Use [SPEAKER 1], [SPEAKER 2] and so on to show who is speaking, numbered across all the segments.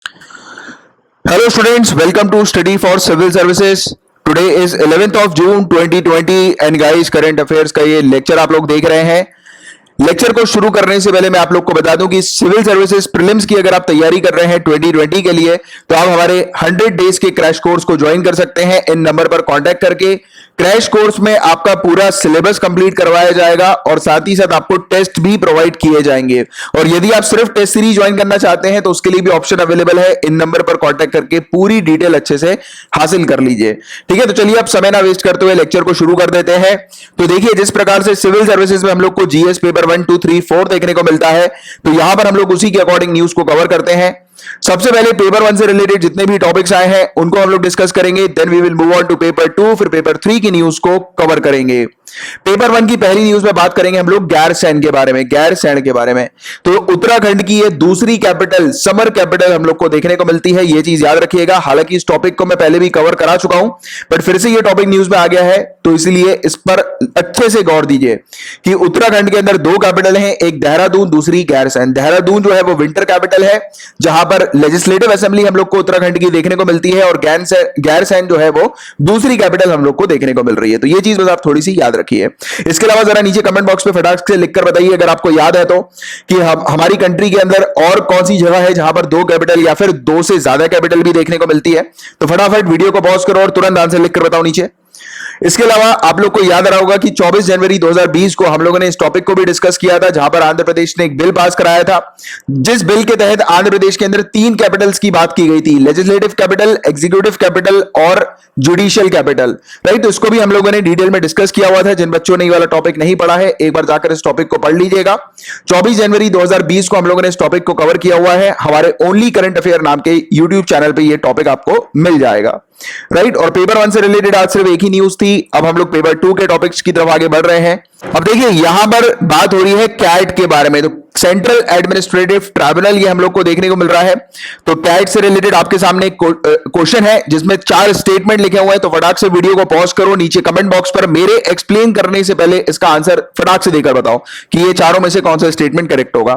[SPEAKER 1] Hello students, welcome to Study for Civil Services. Today is 11th of June 2020 and guys current affairs का ये lecture आप लोग देख रहे हैं। लेक्चर को शुरू करने से पहले मैं आप लोग को बता दूं कि सिविल सर्विसेज प्रीलिम्स की अगर आप तैयारी कर रहे हैं 2020 के लिए तो आप हमारे 100 डेज के क्रैश कोर्स को ज्वाइन कर सकते हैं। इन नंबर पर कांटेक्ट करके क्रैश कोर्स में आपका पूरा सिलेबस कंप्लीट करवाया जाएगा और साथ ही साथ आपको टेस्ट भी प्रोवाइड किए जाएंगे। और यदि आप सिर्फ टेस्ट सीरीज ज्वाइन करना चाहते हैं तो उसके लिए भी ऑप्शन अवेलेबल है। इन नंबर पर कांटेक्ट करके पूरी डिटेल अच्छे से हासिल कर लीजिए। ठीक है, तो चलिए अब समय ना वेस्ट करते हुए लेक्चर को शुरू कर देते हैं। तो देखिए, जिस प्रकार से सिविल सर्विसेज में हम लोग को जीएस पेपर 1, 2, 3, 4 देखने को मिलता है, तो यहां पर हम लोग उसी के अकॉर्डिंग न्यूज को कवर करते हैं। सबसे पहले पेपर 1 से रिलेटेड जितने भी टॉपिक्स आए हैं उनको हम लोग डिस्कस करेंगे। Then we will move on to paper 2, फिर पेपर 3 की न्यूज को कवर करेंगे। पेपर 1 की पहली न्यूज में बात करेंगे हम लोग गैरसैंण के बारे में। गैरसैंण के बारे में तो उत्तराखंड की ये दूसरी कैपिटल, समर कैपिटल हम लोग को देखने को मिलती है। ये चीज याद रखिएगा। हालांकि इस टॉपिक को मैं पहले भी कवर करा चुका हूं, बट फिर से ये टॉपिक न्यूज में आ गया है, तो इसलिए इस पर अच्छे से गौर दीजिए कि उत्तराखंड के अंदर दो कैपिटल हैं, एक देहरादून, दूसरी गैरसैंण। देहरादून जो है वो विंटर कैपिटल है, जहां पर लेजिस्लेटिव असेंबली हम लोग को उत्तराखंड की देखने को मिलती है, और गैरसैंण जो है वो दूसरी कैपिटल हम लोग को देखने को मिल रही है। तो ये चीज बस आप थोड़ी सी याद रखिए। इसके अलावा जरा नीचे कमेंट बॉक्स में फटाक से लिखकर बताइए अगर आपको याद है तो कि हमारी कंट्री के अंदर और कौन सी जगह है जहां पर दो कैपिटल या फिर दो से ज्यादा कैपिटल भी देखने को मिलती है। तो फटाफट वीडियो को पॉज करो और तुरंत आंसर लिखकर बताओ नीचे। इसके अलावा आप लोग को याद रहा होगा कि 24 जनवरी 2020 को हम लोगों ने इस टॉपिक को भी डिस्कस किया था, जहां पर आंध्र प्रदेश ने एक बिल पास कराया था, जिस बिल के तहत आंध्र प्रदेश के अंदर 3 कैपिटल्स की बात की गई थी, लेजिस्लेटिव कैपिटल, एग्जीक्यूटिव कैपिटल और जुडिशियल कैपिटल। राइट, तो इसको भी हम लोगों ने डिटेल में डिस्कस किया हुआ था। जिन बच्चों ने ये वाला टॉपिक नहीं पढ़ा है, एक बार जाकर इस टॉपिक को पढ़ लीजिएगा। 24 जनवरी 2020 को हम लोगों ने इस टॉपिक को कवर किया हुआ है। हमारे ओनली करंट अफेयर नाम के यूट्यूब चैनल पर यह टॉपिक आपको मिल जाएगा। राइट, और पेपर 1 से रिलेटेड आज सिर्फ एक ही न्यूज थी। अब हम लोग पेपर 2 के टॉपिक्स की तरफ आगे बढ़ रहे हैं। अब देखिए, यहां पर बात हो रही है कैट के बारे में। तो सेंट्रल एडमिनिस्ट्रेटिव ट्राइब्यूनल ये हम लोग को देखने को मिल रहा है। तो कैट से रिलेटेड आपके सामने एक क्वेश्चन है जिसमें 4 स्टेटमेंट लिखे हुए हैं। तो फटाक से वीडियो को पॉज करो, नीचे कमेंट बॉक्स पर मेरे एक्सप्लेन करने से पहले इसका आंसर फटाक से देकर बताओ कि ये चारों में से कौन सा स्टेटमेंट करेक्ट होगा।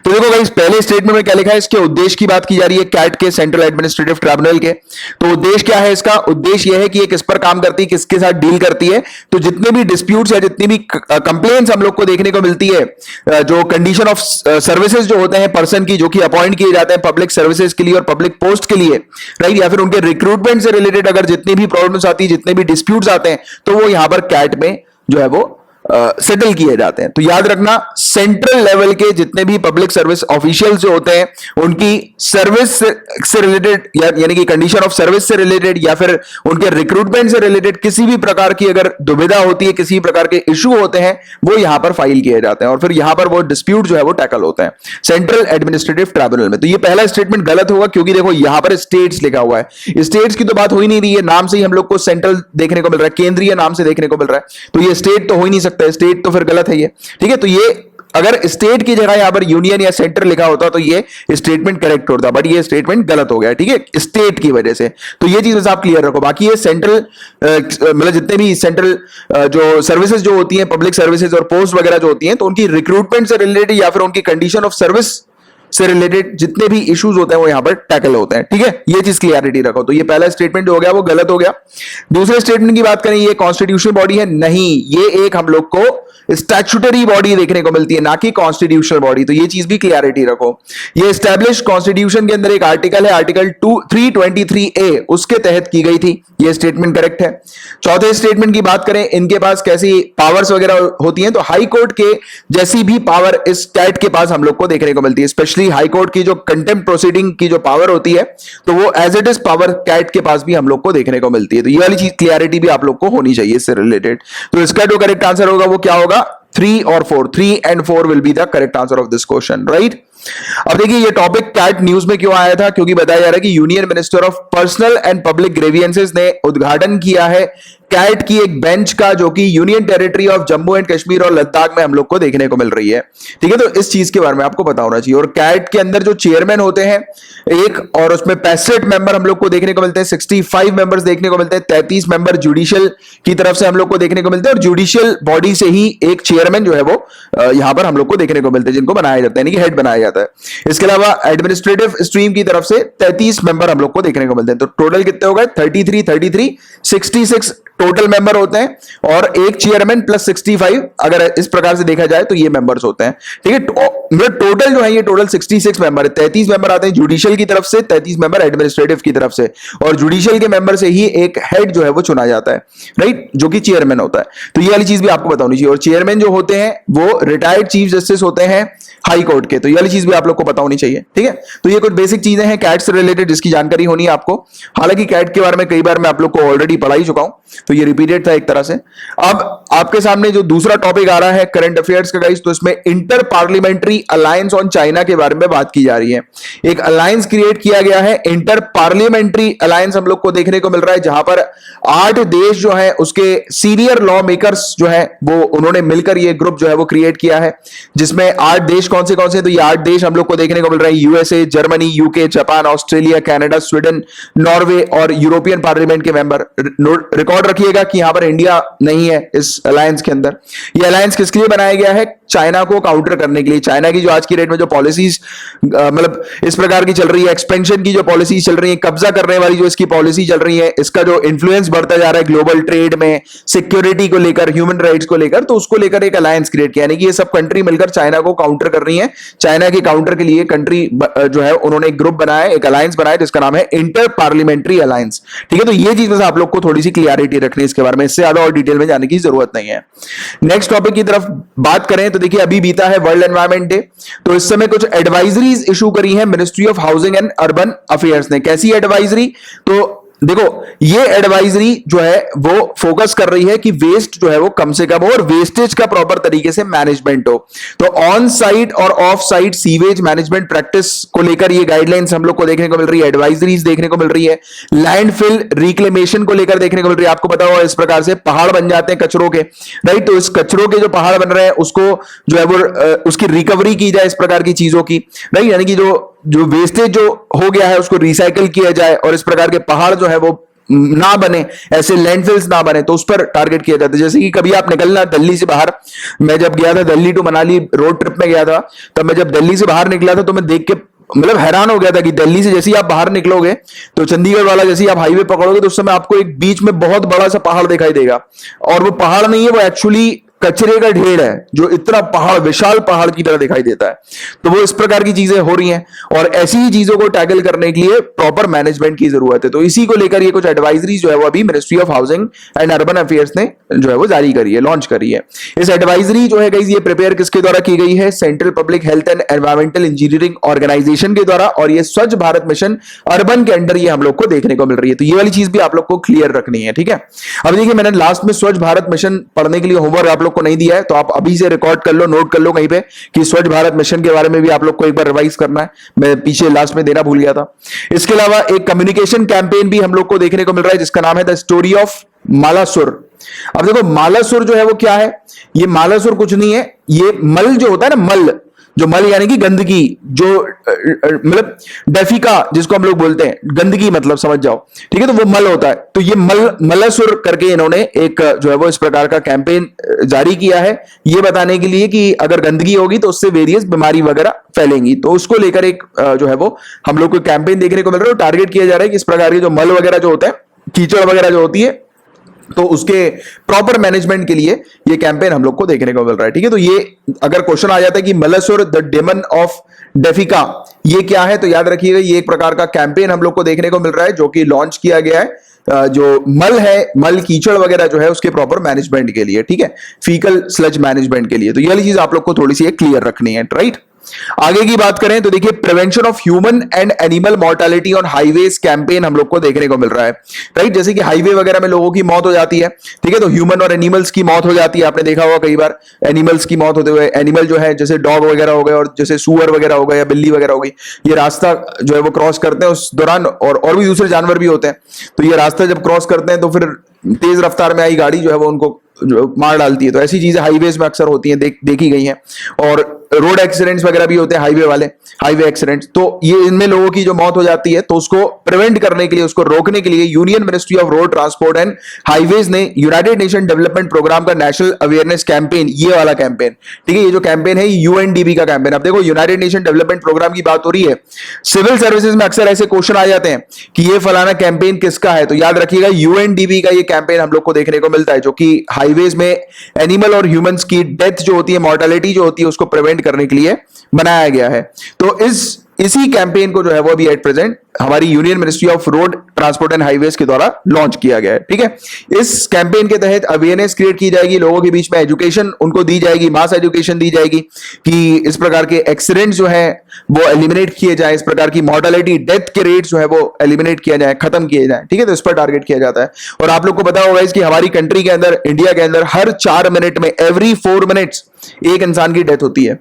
[SPEAKER 1] तो देखो गाइस, पहले स्टेटमेंट में क्या लिखा है, इसके उद्देश्य की बात की जा रही है कैट के, सेंट्रल एडमिनिस्ट्रेटिव ट्राइब्यूनल के। तो उद्देश्य क्या है इसका? उद्देश्य यह है कि ये किस पर काम करती है, किसके साथ डील करती है। तो जितने भी डिस्प्यूट्स या जितनी भी कंप्लेंट्स हम लोग को देखने को मिलती है, जो कंडीशन ऑफ सर्विसेज जो होते हैं पर्सन की, जो कि अपॉइंट किए जाते हैं पब्लिक सर्विसेज के लिए और पब्लिक पोस्ट के लिए, राइट, या फिर उनके रिक्रूटमेंट से रिलेटेड अगर जितनी भी प्रॉब्लम्स आती है, जितने भी डिस्प्यूट्स आते हैं, तो वो यहां पर कैट में जो है वो सेटल किए जाते हैं। तो याद रखना, सेंट्रल लेवल के जितने भी पब्लिक सर्विस ऑफिशियल्स जो होते हैं, उनकी सर्विस से रिलेटेड यानी कि कंडीशन ऑफ सर्विस से रिलेटेड या फिर उनके रिक्रूटमेंट से रिलेटेड किसी भी प्रकार की अगर दुविधा होती है, किसी प्रकार के इश्यू होते हैं, वो यहां पर फाइल किए जाते हैं और फिर यहां पर वो डिस्प्यूट जो है वो टैकल होते हैं सेंट्रल एडमिनिस्ट्रेटिव ट्राइब्यूनल में। तो ये पहला स्टेटमेंट गलत होगा, क्योंकि देखो यहां पर स्टेट्स लिखा हुआ है। स्टेट्स की तो बात हो ही नहीं रही है, नाम से ही हम लोग को सेंट्रल देखने को मिल रहा है, केंद्रीय नाम से देखने को मिल रहा है। तो ये स्टेट तो हो ही नहीं सकता, स्टेट तो फिर गलत है ये। ठीक है, तो ये अगर स्टेट की जगह यहां पर यूनियन या सेंटर लिखा होता तो ये स्टेटमेंट करेक्ट होता, बट ये स्टेटमेंट गलत हो गया। ठीक है, स्टेट की वजह से। तो ये चीज आप क्लियर रखो। बाकी ये सेंट्रल मतलब जितने भी सेंट्रल जो सर्विसेज जो होती हैं, पब्लिक सर्विसेज और पोस्ट वगैरह जो होती हैं, तो उनकी रिक्रूटमेंट से रिलेटेड या फिर उनकी कंडीशन ऑफ सर्विस से रिलेटेड जितने भी इश्यूज होते हैं वो यहां पर टैकल होते हैं। ठीक है, ये चीज क्लियरिटी रखो। तो ये पहला स्टेटमेंट जो हो गया वो गलत हो गया। दूसरे स्टेटमेंट की बात करें, ये कॉन्स्टिट्यूशनल बॉडी है नहीं, ये एक हम लोग को स्टैट्यूटरी बॉडी देखने को मिलती है, ना कि कॉन्स्टिट्यूशनल बॉडी। तो ये चीज भी क्लियरिटी रखो। ये एस्टैब्लिश कॉन्स्टिट्यूशन के अंदर एक आर्टिकल है, आर्टिकल 323A, उसके तहत की गई थी। ये स्टेटमेंट करेक्ट है। चौथे स्टेटमेंट की बात करें, इनके पास कैसी पावर्स वगैरह होती हैं, तो हाई कोर्ट के जैसी भी पावर इस कैट के पास हम लोग को देखने को मिलती है। स्पेशली हाई कोर्ट की जो कंटेम्प्ट प्रोसीडिंग की जो पावर होती है, तो वो एज इट इज पावर कैट के पास भी हम लोग को देखने को मिलती है। तो ये वाली चीज क्लियरिटी भी आप लोग को होनी चाहिए इससे रिलेटेड। तो इसका जो करेक्ट आंसर होगा वो क्या होगा? 3 और 4, 3 and 4 will be the correct answer of this question, right? अब देखिए, ये टॉपिक कैट न्यूज में क्यों आया था? क्योंकि बताया जा रहा है कि union minister of personal and public grievances ने उद्घाटन किया है कैट की एक बेंच का, जो कि union territory of Jammu and Kashmir और लद्दाख में हम लोग को देखने को मिल रही है। ठीक है, तो इस चीज के बारे में आपको पता होना चाहिए। और कैट के अंदर जो चेयरमैन होते हैं एक, और उसमें 65 मेंबर हम लोग को देखने को मिलते हैं, 65 मेंबर्स देखने को मिलते हैं, 33 मेंबर जुडिशियल की तरफ से हम लोग को देखने को मिलते हैं, और जुडिशियल बॉडी से ही एक चेयरमैन जो है वो यहां पर हम लोग को देखने को मिलते हैं, जिनको बनाया जाता है, यानी कि हेड बनाया जाता है। जाता है। इसके अलावा एडमिनिस्ट्रेटिव स्ट्रीम की तरफ से 33 मेंबर हम लोग को देखने को मिलते हैं। तो टोटल कितने हो गए? 33, 66 टोटल मेंबर होते हैं और एक चेयरमैन प्लस 65, अगर इस प्रकार से देखा जाए तो ये मेंबर्स होते हैं। ठीक है, मतलब टोटल जो है ये टोटल 66 मेंबर है। 33 मेंबर आते हैं जुडिशियल की तरफ से, 33 मेंबर एडमिनिस्ट्रेटिव की तरफ से, और जुडिशियल के मेंबर से ही एक हेड जो है वो चुना जाता है, राइट, जो कि चेयरमैन होता है। तो ये वाली चीज भी आपको बतानी चाहिए। और चेयरमैन जो होते हैं वो रिटायर्ड चीफ जस्टिस होते हैं हाई कोर्ट के। तो ये वाली चीज भी आप लोग को पता होनी चाहिए। ठीक है, तो ये कुछ बेसिक चीजें हैं कैट से रिलेटेड जिसकी जानकारी होनी है आपको। हालांकि कैट के बारे में कई बार मैं आप लोग को ऑलरेडी पढ़ा ही चुका हूं, तो ये रिपीटेड था एक तरह से। अब आपके सामने जो दूसरा टॉपिक आ रहा है करंट अफेयर्स का गाइस, तो इसमें inter parliamentary alliance on China के बारे में बात की जा रही है। एक अलायंस क्रिएट किया गया है, इंटर पार्लियामेंट्री अलायंस हम लोग को देखने को मिल रहा है, जहां पर 8 देश जो है उसके सीनियर लॉ मेकर्स जो है वो उन्होंने मिलकर ये ग्रुप जो है वो क्रिएट किया है, जिसमें 8 देश कौन से? तो ये 8 देश हम लोग को देखने को मिल रहा है, USA, Germany, UK, Japan, Australia, Canada, Sweden, Norway और यूरोपियन पार्लियामेंट के मेंबर। रिकॉर्ड रखिएगा कि यहां पर इंडिया नहीं है इस अलायंस के अंदर। ये अलायंस किसके लिए बनाया गया है? चाइना को काउंटर करने के लिए। चाइना की जो आज की डेट में जो पॉलिसीज मतलब इस प्रकार की चल रही है, एक्सपेंशन की जो पॉलिसीज चल रही है, कब्जा करने वाली जो इसकी पॉलिसी चल रही है, इसका जो इन्फ्लुएंस बढ़ता जा रहा है ग्लोबल ट्रेड में, सिक्योरिटी को लेकर, ह्यूमन राइट्स को लेकर, तो उसको लेकर एक अलायंस क्रिएट किया। यानी कि ये सब कंट्री मिलकर चाइना को काउंटर कर रही है। चाइना के काउंटर के लिए कंट्री जो है उन्होंने एक ग्रुप बनाया, एक अलायंस बनाया जिसका नाम है इंटर पार्लियामेंट्री अलायंस। ठीक है, तो ये चीज बस आप लोग को थोड़ी सी क्लियरिटी रखनी है इसके बारे में, इससे ज्यादा और डिटेल में जाने की जरूरत नहीं है। नेक्स्ट टॉपिक की तरफ बात करें तो देखिए अभी बीता है वर्ल्ड एनवायरमेंट डे, तो इस समय कुछ एडवाइजरीज इशू करी है ministry of housing and urban affairs ने। कैसी एडवाइजरी? तो देखो ये एडवाइजरी जो है वो फोकस कर रही है कि वेस्ट जो है वो कम से कम हो और वेस्टेज का प्रॉपर तरीके से मैनेजमेंट हो। तो ऑन साइट और of site sewage management practice को लेकर ये गाइडलाइंस हम लोग को देखने को मिल रही है, एडवाइजरीज देखने को मिल रही है। लैंडफिल रिक्लेमेशन को लेकर देखने को मिल रही है। आपको पता होगा इस प्रकार से पहाड़ बन जाते हैं कचरों के, राइट, तो इस कचरों के जो पहाड़ बन रहे हैं उसको जो है वो उसकी रिकवरी की जाए, इस प्रकार की चीजों की, राइट, यानी कि जो वेस्टेज जो हो गया है उसको रिसाइकल किया जाए और इस प्रकार के पहाड़ जो है वो ना बने, ऐसे लैंडफिल्स ना बने, तो उस पर टारगेट किया जाता है। जैसे कि कभी आप निकलना दिल्ली से बाहर, मैं जब गया था Delhi to Manali road trip में गया था, तब मैं जब दिल्ली से बाहर निकला था तो मैं देख के मतलब हैरान हो गया था कि दिल्ली से जैसे ही आप बाहर निकलोगे तो चंडीगढ़ वाला जैसे ही आप हाईवे पकड़ोगे तो उस समय आपको एक बीच में बहुत बड़ा सा पहाड़ दिखाई देगा, और वो पहाड़ नहीं है, वो एक्चुअली कचरे का ढेर है जो इतना पहाड़, विशाल पहाड़ की तरह दिखाई देता है। तो वो इस प्रकार की चीजें हो रही हैं और ऐसी ही चीजों को टैकल करने के लिए प्रॉपर मैनेजमेंट की जरूरत है। तो इसी को लेकर ये कुछ एडवाइजरी जो है वो अभी ministry of housing and urban affairs ने जो है वो जारी करी है, लॉन्च करी है। इस एडवाइजरी जो है गाइस ये प्रिपेयर किसके द्वारा की गई है? Central public health and environmental engineering organisation के द्वारा, और ये स्वच्छ भारत मिशन अर्बन के अंडर ये हम लोग को देखने को मिल रही है। तो ये वाली चीज भी आप लोग को क्लियर रखनी है, ठीक है। अब देखिए मैंने लास्ट में स्वच्छ भारत मिशन पढ़ने के लिए होमवर्क आप लोग को नहीं दिया है, तो आप अभी से रिकॉर्ड कर लो, नोट कर लो कहीं पे कि स्वच्छ भारत मिशन के बारे में भी आप लोग को एक बार रिवाइज करना है, मैं पीछे लास्ट में देना भूल गया था। इसके अलावा एक कम्युनिकेशन कैंपेन भी हम लोग को देखने को मिल रहा है जिसका नाम है द स्टोरी ऑफ मालासुर। अब देखो मालासुर जो है वो क्या है? ये मालासुर कुछ नहीं है, ये मल जो होता है ना, मल, जो मल यानी कि गंदगी, जो मतलब डेफिका जिसको हम लोग बोलते हैं, गंदगी मतलब समझ जाओ, ठीक है, तो वो मल होता है। तो ये मलासुर करके इन्होंने एक जो है वो इस प्रकार का कैंपेन जारी किया है, ये बताने के लिए कि अगर गंदगी होगी तो उससे वेरियस बीमारी वगैरह फैलेंगी। तो उसको लेकर एक जो है वो हम लोग को कैंपेन देखने को मिल रहा है। टारगेट किया जा रहा है कि इस प्रकार के जो मल वगैरह जो होता है, कीचड़ वगैरह जो होती है, तो उसके प्रॉपर मैनेजमेंट के लिए ये कैंपेन हम लोग को देखने को मिल रहा है, ठीक है। तो ये अगर क्वेश्चन आ जाता है कि मलासुर द डेमन ऑफ डेफिका ये क्या है, तो याद रखिएगा ये एक प्रकार का कैंपेन हम लोग को देखने को मिल रहा है जो कि लॉन्च किया गया है जो मल है, मल कीचड़ वगैरह जो है उसके प्रॉपर मैनेजमेंट के लिए, ठीक है, फीकल स्लज मैनेजमेंट के लिए। तो ये वाली चीज आप लोग को थोड़ी सी क्लियर रखनी है, राइट। आगे की बात करें तो देखिए prevention of human and animal mortality on highways campaign हम लोग को देखने को मिल रहा है, राइट। जैसे कि हाईवे वगैरह में लोगों की मौत हो जाती है, ठीक है, तो ह्यूमन और एनिमल्स की मौत हो जाती है। आपने देखा होगा कई बार एनिमल्स की मौत होते हुए, एनिमल जो है जैसे डॉग वगैरह हो गए और जैसे सुअर वगैरह हो गए या बिल्ली वगैरह हो गई, ये रास्ता जो है वो क्रॉस करते हैं उस दौरान, और भी दूसरे जानवर भी होते हैं, तो ये रास्ता जब क्रॉस करते हैं तो फिर तेज रफ्तार में आई गाड़ी जो है वो उनको मार डालती है। तो ऐसी चीजें हाईवेज में अक्सर होती हैं, देखी गई हैं। और रोड एक्सीडेंट्स वगैरह भी होते हैं, हाईवे एक्सीडेंट्स, तो ये इनमें लोगों की जो मौत हो जाती है, तो उसको प्रिवेंट करने के लिए, उसको रोकने के लिए union ministry of road transport and highways ने यूनाइटेड नेशन डेवलपमेंट प्रोग्राम का नेशनल अवेयरनेस कैंपेन, ये वाला कैंपेन, ठीक है, ये जो कैंपेन है यूएनडीपी का कैंपेन। अब देखो यूनाइटेड नेशन डेवलपमेंट प्रोग्राम की बात हो रही है, सिविल सर्विसेज में अक्सर ऐसे क्वेश्चन आ जाते हैं कि ये फलाना कैंपेन किसका है, तो याद रखिएगा यूएनडीपी का ये कैंपेन हम लोग को देखने को मिलता है, जो कि हाईवेज में एनिमल और ह्यूमंस की डेथ जो होती है, मॉर्टेलिटी जो होती है, उसको प्रिवेंट करने के लिए बनाया गया है। तो इसी कैंपेन को जो है वो भी एट प्रेजेंट हमारी union ministry of road transport and highways के द्वारा लॉन्च किया गया है, ठीक है। इस कैंपेन के तहत अवेयरनेस क्रिएट की जाएगी, लोगों के बीच में एजुकेशन उनको दी जाएगी, मास एजुकेशन दी जाएगी कि इस प्रकार के एक्सीडेंट जो है वो एलिमिनेट किए जाए, इस प्रकार की मॉर्टेलिटी डेथ के रेट जो है वो एलिमिनेट किया जाए, खत्म किए जाए, ठीक है। तो इस पर टारगेट किया जाता है। और आप लोग को पता होगा इसकी हमारी कंट्री के अंदर, इंडिया के अंदर हर 4 मिनट में, एवरी 4 मिनट्स एक इंसान की डेथ होती है।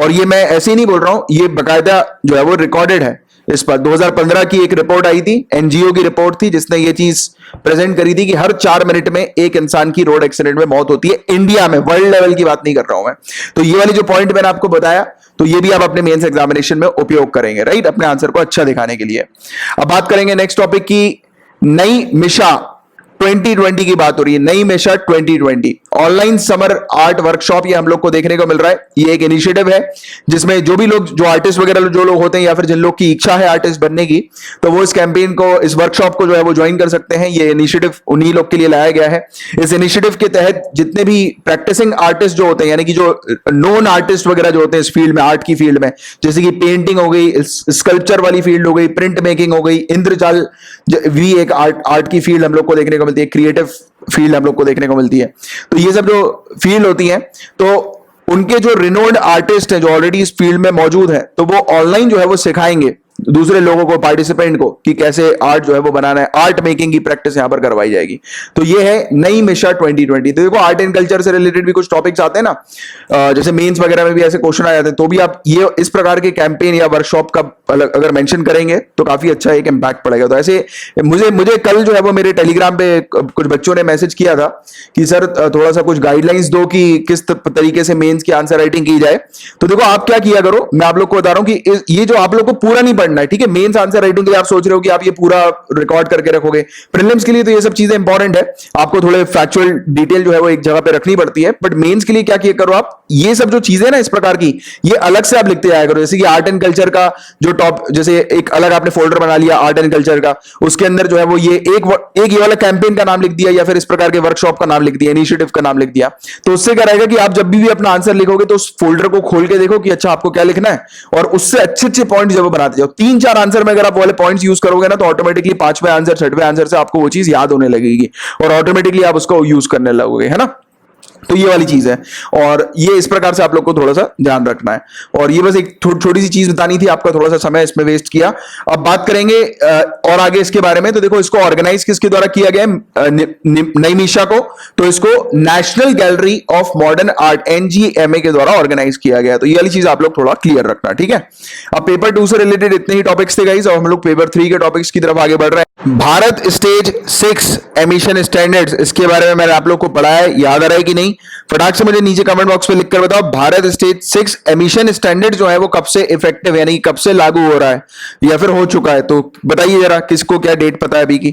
[SPEAKER 1] और ये मैं ऐसे ही नहीं बोल रहा हूं, ये बकायदा जो है वो रिकॉर्डेड है। इस पर 2015 की एक रिपोर्ट आई थी, एनजीओ की रिपोर्ट थी, जिसने ये चीज प्रेजेंट करी थी कि हर 4 मिनट में एक इंसान की रोड एक्सीडेंट में मौत होती है इंडिया में, वर्ल्ड लेवल की बात नहीं कर रहा हूं मैं। तो ये वाली जो पॉइंट मैंने आपको बताया, तो ये भी आप अपने मेंस एग्जामिनेशन में उपयोग करेंगे, राइट, अपने आंसर को अच्छा दिखाने के लिए। अब बात करेंगे नेक्स्ट टॉपिक की, नई मिशा 2020 की बात हो रही है, नई मिशा 2020 ऑनलाइन समर आर्ट वर्कशॉप, ये हम लोग को देखने को मिल रहा है। ये एक इनिशिएटिव है जिसमें जो भी लोग, जो आर्टिस्ट वगैरह जो लोग होते हैं, या फिर जिन लोग की इच्छा है आर्टिस्ट बनने की, तो वो इस कैंपेन को, इस वर्कशॉप को जो है वो ज्वाइन कर सकते हैं। ये इनिशिएटिव उन्हीं लोग के लिए लाया गया है। इस इनिशिएटिव के तहत जितने भी प्रैक्टिसिंग आर्टिस्ट जो होते हैं, यानी कि जो नॉन आर्टिस्ट वगैरह जो होते हैं इस फील्ड में, आर्ट की फील्ड में, जैसे कि पेंटिंग हो गई, स्कल्पचर वाली फील्ड हो गई, प्रिंट मेकिंग हो गई, इंद्रजाल भी एक आर्ट की फील्ड हम लोग को देखने को मिलती है, क्रिएटिव फील्ड हम लोग को देखने को मिलती है। तो ये सब जो फील्ड होती है, तो उनके जो रिनोन्ड आर्टिस्ट हैं जो ऑलरेडी इस फील्ड में मौजूद है, तो वो ऑनलाइन जो है वो सिखाएंगे दूसरे लोगों को, पार्टिसिपेंट को, कि कैसे आर्ट जो है वो बनाना है। आर्ट मेकिंग की प्रैक्टिस यहां पर करवाई जाएगी। तो ये है नई मिशा 2020। तो देखो आर्ट एंड कल्चर से रिलेटेड भी कुछ टॉपिक्स आते हैं ना, जैसे मेंस वगैरह में भी ऐसे क्वेश्चन आ जाते हैं, तो भी आप ये इस प्रकार के कैंपेन या वर्कशॉप का अगर मेंशन करेंगे तो काफी अच्छा एक इंपैक्ट पड़ेगा। तो ऐसे मुझे कल जो है वो मेरे टेलीग्राम पे कुछ बच्चों ने मैसेज किया था कि सर थोड़ा सा कुछ गाइडलाइंस दो कि किस तरीके से मेंस की आंसर राइटिंग की जाए। तो देखो आप क्या किया करो, मैं आप लोग को बता रहा हूं कि ये जो आप लोग को पूरा नहीं पढ़ना है, ठीक है। मेंस आंसर राइटिंग के लिए आप सोच रहे हो कि आप ये पूरा रिकॉर्ड करके रखोगे, प्रीलिम्स के लिए तो ये सब चीजें इंपॉर्टेंट है, आपको थोड़े फैक्चुअल डिटेल जो है वो एक जगह पे रखनी पड़ती है। बट मेंस के लिए क्या किया करो, आप ये सब जो चीजें ना इस प्रकार की, ये अलग से आप लिखते आया करो। जैसे कि आर्ट एंड कल्चर का जो जैसे एक अलग आपने फोल्डर बना लिया आर्ट एंड कल्चर का, उसके अंदर जो है वो ये एक ये वाला कैंपेन का नाम लिख दिया, या फिर इस प्रकार के वर्कशॉप का नाम लिख दिया, इनिशिएटिव का नाम लिख दिया। तो उससे क्या रहेगा कि आप जब भी अपना आंसर लिखोगे तो उस फोल्डर को खोल के देखो कि अच्छा आपको क्या लिखना है, और उससे अच्छे अच्छे पॉइंट जब बनाते जाओ। 3-4 आंसर में अगर आप वाले पॉइंट्स यूज करोगे ना, तो ऑटोमेटिकली 5वें आंसर 6वें आंसर से आपको वो चीज याद होने लगेगी और ऑटोमेटिकली आप उसको यूज करने लगोगे, है ना। तो ये वाली चीज है, और ये इस प्रकार से आप लोग को थोड़ा सा ध्यान रखना है। और ये बस एक छोटी सी चीज बतानी थी, आपका थोड़ा सा समय इसमें वेस्ट किया। अब बात करेंगे और आगे इसके बारे में। तो देखो इसको ऑर्गेनाइज किसके द्वारा किया गया है, नई मिशा को, तो इसको national gallery of modern art NGMA के द्वारा ऑर्गेनाइज किया गया। तो ये वाली चीज आप लोग थोड़ा क्लियर रखना, ठीक है। अब पेपर 2 से रिलेटेड इतने ही टॉपिक्स थे गाइस, और हम लोग पेपर 3 के टॉपिक्स की तरफ आगे बढ़ रहे हैं। भारत स्टेज 6 एमिशन स्टैंडर्ड्स, इसके बारे में मैंने आप लोग को पढ़ाया है, याद आ रहा है कि नहीं? फटाक से मुझे नीचे कमेंट बॉक्स में लिखकर बताओ, भारत स्टेज 6 एमिशन स्टैंडर्ड जो है वो कब से इफेक्टिव, यानी कब से लागू हो रहा है या फिर हो चुका है? तो बताइए जरा, किसको क्या डेट पता है अभी की?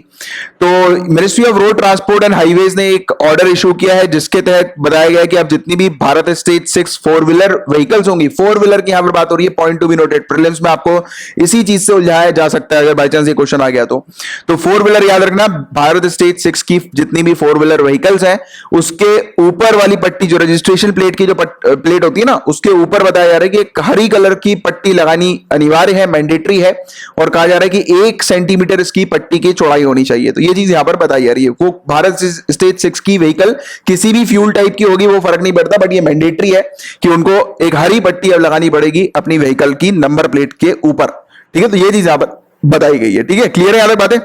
[SPEAKER 1] तो ministry of road transport and highways ने एक ऑर्डर इशू किया है, जिसके तहत बताया गया है कि अब जितनी भी भारत स्टेज 6 4 व्हीलर व्हीकल्स होंगी, 4 व्हीलर की यहां पर बात हो रही है, point to be noted, prelims में आपको इसी चीज से उलझाया जा सकता है अगर बाई चांस ये क्वेश्चन आ गया तो 4 व्हीलर याद रखना, भारत स्टेज 6 की जितनी भी 4 व्हीलर व्हीकल्स हैं, उसके ऊपर वाली पट्टी, जो रजिस्ट्रेशन प्लेट की जो प्लेट होती है ना, उसके ऊपर बताया जा रहा है कि एक हरी कलर की पट्टी लगानी अनिवार्य है, मैंडेटरी है, और कहा जा रहा है कि 1 सेंटीमीटर इसकी पट्टी की चौड़ाई होनी चाहिए। तो ये चीज यहां पर बताई जा रही है। वो भारत स्टेज 6 की व्हीकल किसी भी फ्यूल टाइप की होगी, वो फर्क नहीं पड़ता, बट ये मैंडेटरी है कि उनको एक हरी पट्टी अब लगानी पड़ेगी अपनी व्हीकल की नंबर प्लेट के ऊपर, ठीक है। तो ये चीज यहां पर बताई गई है, ठीक है। क्लियर है यहां तक बातें?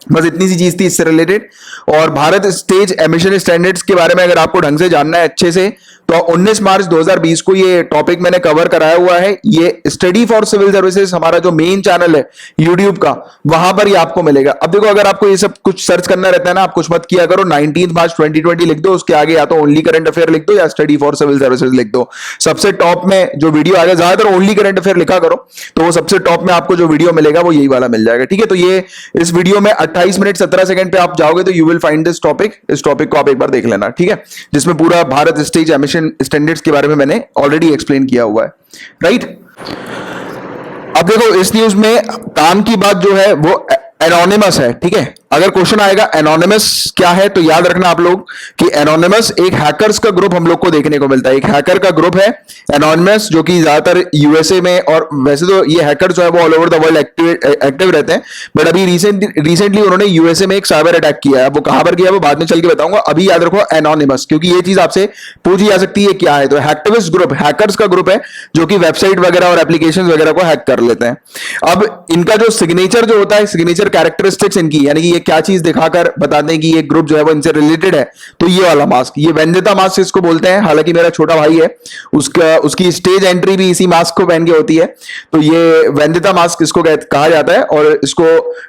[SPEAKER 1] बस इतनी सी चीज थी इससे रिलेटेड। और भारत स्टेज एमिशन स्टैंडर्ड्स के बारे में अगर आपको ढंग से जानना है अच्छे से, तो 19 मार्च 2020 को ये टॉपिक मैंने कवर कराया हुआ है। ये स्टडी फॉर सिविल सर्विसेज हमारा जो मेन चैनल है यूट्यूब का, वहां पर ये आपको मिलेगा। अब देखो, अगर आपको ये सब कुछ सर्च करना रहता है ना, आप कुछ मत किया करो, 19 मार्च 2020 लिख दो, उसके आगे या तो ओनली करंट अफेयर लिख दो या स्टडी फॉर सिविल सर्विसेज लिख दो। सबसे टॉप में जो वीडियो आएगा, ज्यादातर ओनली करंट अफेयर लिखा करो, तो वो सबसे टॉप में आपको जो वीडियो मिलेगा वो यही वाला मिल जाएगा। ठीक है, तो ये इस वीडियो में 28 मिनट 17 सेकंड पे आप जाओगे तो you will find this topic. इस टॉपिक को आप एक बार देख लेना, ठीक है, जिसमें पूरा भारत स्टेज एमिशन स्टैंडर्ड्स के बारे में मैंने ऑलरेडी एक्सप्लेन किया हुआ है, राइट। अब देखो, इस न्यूज में काम की बात जो है वो एनोनिमस है, ठीक है। अगर क्वेश्चन आएगा एनोनिमस क्या है, तो याद रखना आप लोग कि एनोनिमस एक हैकर्स का ग्रुप हम लोग को देखने को मिलता है। एक हैकर का ग्रुप है एनोनिमस, जो कि ज्यादातर यूएसए में, और वैसे तो ये हैकर जो है वो all over the world active रहते हैं, बट अभी रिसेंटली उन्होंने यूएसए में एक साइबर अटैक किया है। वो कहां पर किया वो बाद में चल के बताऊंगा। अभी याद रखो एनोनिमस, क्योंकि ये चीज आपसे पूछी जा सकती है क्या है। तो हैक्टिविस्ट ग्रुप हैकर्स का ग्रुप है जो कि वेबसाइट वगैरह और एप्लीकेशन वगैरह को हैक कर लेते हैं। अब इनका जो सिग्नेचर जो होता है, सिग्नेचर कैरेक्टरिस्टिक्स इनकी, यानी कि ये क्या चीज दिखाकर बताते हैं कि ये ग्रुप जो है वो इनसे रिलेटेड है, तो ये वाला मास्क, ये वेंदिता मास्क इसको बोलते हैं। हालांकि मेरा छोटा भाई है, उसकी स्टेज एंट्री भी इसी मास्क को पहन के होती है, तो ये वेंदिता मास्क इसको कहा जाता है, और इसको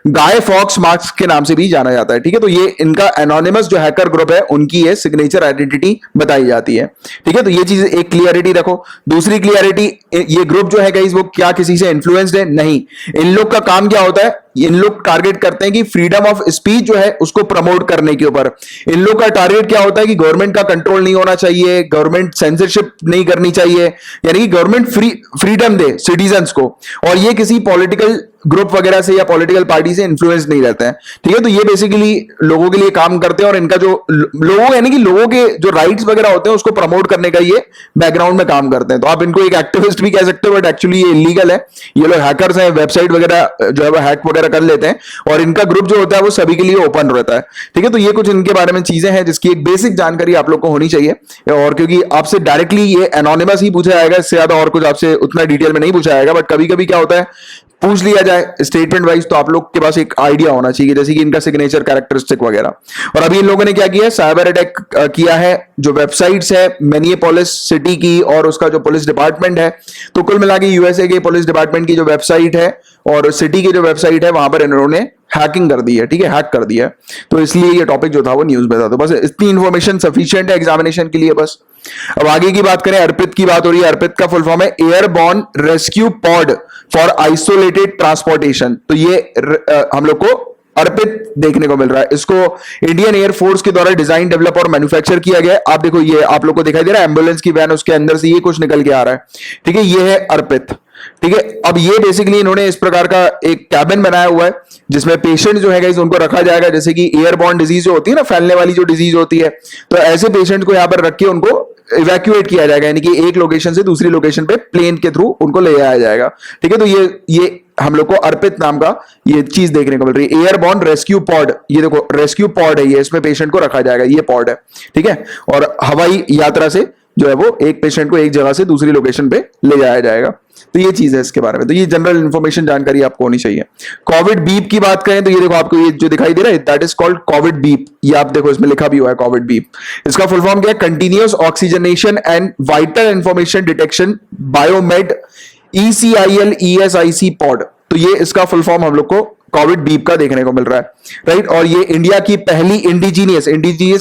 [SPEAKER 1] गाय फॉक्स मास्क के नाम से भी जाना जाता है। ठीक है, तो ये इनका एनोनिमस जो हैकर ग्रुप है उनकी ये सिग्नेचर आइडेंटिटी बताई जाती है। ठीक है, तो ये चीज एक क्लियरिटी रखो। दूसरी क्लियरिटी, ये ग्रुप जो है गाइस वो क्या किसी से इन्फ्लुएंस्ड है? नहीं। इन लोग का काम क्या होता है, इन लोग टारगेट करते हैं कि फ्रीडम ऑफ स्पीच जो है उसको प्रमोट करने के ऊपर। इन लोग का टारगेट क्या होता है कि गवर्नमेंट का कंट्रोल नहीं होना चाहिए, गवर्नमेंट सेंसरशिप नहीं करनी चाहिए, यानी कि गवर्नमेंट फ्रीडम दे सिटीजन्स को, और ये किसी पॉलिटिकल ग्रुप वगैरह से या पॉलिटिकल पार्टी से इन्फ्लुएंस नहीं रहते हैं। ठीक है, तो ये बेसिकली लोगों के लिए काम करते हैं, और इनका जो लोगों यानी कि लोगों के जो राइट्स वगैरह होते हैं उसको प्रमोट करने का ये बैकग्राउंड में काम करते हैं। तो आप इनको एक एक्टिविस्ट भी कह सकते हो, बट एक्चुअली ये इलीगल है। ये लोग हैकर्स हैं, वेबसाइट वगैरह जो है वो हैक वगैरह कर लेते हैं, और इनका ग्रुप जो होता है वो सभी के लिए ओपन रहता है। ठीक है, तो ये कुछ इनके बारे में चीजें हैं जिसकी एक बेसिक जानकारी आप लोग को होनी चाहिए। और क्योंकि आपसे डायरेक्टली ये एनोनिमस ही पूछा जाएगा, इससे ज्यादा और कुछ आपसे उतना डिटेल में नहीं पूछा जाएगा, बट कभी कभी क्या होता है पूछ लिया जाए स्टेटमेंट वाइज, तो आप लोग के पास एक आइडिया होना चाहिए, जैसे कि इनका सिग्नेचर कैरेक्टरिस्टिक वगैरह। और अभी इन लोगों ने क्या किया है, साइबर अटैक किया है जो वेबसाइट्स है मिनियापोलिस सिटी की और उसका जो पुलिस डिपार्टमेंट है। तो कुल मिला के यूएसए के पुलिस डिपार्टमेंट की जो वेबसाइट है और सिटी की जो वेबसाइट है वहां पर इन्होंने हैकिंग कर दी है। ठीक है, हैक कर दिया है, तो इसलिए ये टॉपिक जो था वो न्यूज में था। तो बस इतनी इंफॉर्मेशन सफिशिएंट है एग्जामिनेशन के लिए बस। अब आगे की बात करें, अर्पित की बात हो रही है। अर्पित का फुल फॉर्म है airborne rescue pod for isolated transportation. तो ये हम लोग को अर्पित देखने को मिल रहा है। इसको इंडियन एयरफोर्स के द्वारा डिजाइन, डेवलप और मैन्युफैक्चर किया गया है। आप देखो, ये आप लोग को दिखाई दे रहा है एम्बुलेंस की वैन, उसके अंदर से ये कुछ निकल के आ रहा है। ठीक है, ये है अर्पित। ठीक है, अब ये बेसिकली इन्होंने इस प्रकार का एक कैबिन बनाया हुआ है जिसमें पेशेंट जो है गाइस उनको रखा जाएगा, जैसे कि एयरबॉर्न डिजीज जो होती है ना, फैलने वाली जो डिजीज होती है, तो ऐसे पेशेंट को यहां पर रख के उनको इवैक्यूएट किया जाएगा, यानी कि एक लोकेशन से दूसरी लोकेशन पे प्लेन के थ्रू उनको ले जाया जाएगा। ठीक है, तो ये हम लोग को अर्पित नाम का ये चीज देखने को मिल रही है, एयरबॉर्न रेस्क्यू पॉड। ये देखो रेस्क्यू पॉड है, ये इसमें पेशेंट को रखा जाएगा, ये पॉड है। ठीक है, और हवाई यात्रा से जो है वो एक पेशेंट को एक जगह से दूसरी लोकेशन पे ले जाया जाएगा। तो ये चीज है इसके बारे में। तो ये जनरल इंफॉर्मेशन जानकारी आपको होनी चाहिए। कोविड बीप की बात करें तो ये देखो आपको ये जो दिखाई दे रहा है, that is called COVID BEEP. ये आप देखो इसमें लिखा भी हुआ है कोविड बीप। इसका फुल फॉर्म क्या है? Continuous oxygenation and vital information detection biomed ECIL ESIC pod. तो ये इसका फुल फॉर्म हम लोग को कोविड बीप का देखने को मिल रहा है, राइट। और ये इंडिया की पहली इंडिजीनियस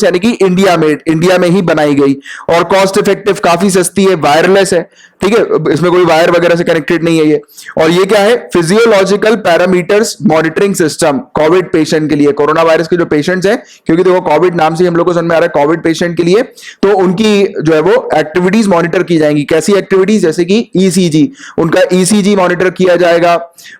[SPEAKER 1] यानी कि इंडिया में ही बनाई गई और कॉस्ट इफेक्टिव, काफी सस्ती है, वायरलेस है। ठीक है, इसमें कोई वायर वगैरह से कनेक्टेड नहीं है ये। और ये क्या है? Physiological parameters monitoring system Covid patient के लिए, कोरोना वायरस के जो पेशेंट्स हैं, क्योंकि देखो कोविड नाम से हम लोग को समझ में आ रहा है कोविड पेशेंट के लिए, तो उनकी जो है वो एक्टिविटीज मॉनिटर की जाएंगी। कैसी एक्टिविटीज? जैसे कि ECG, उनका ECG मॉनिटर किया जाएगा,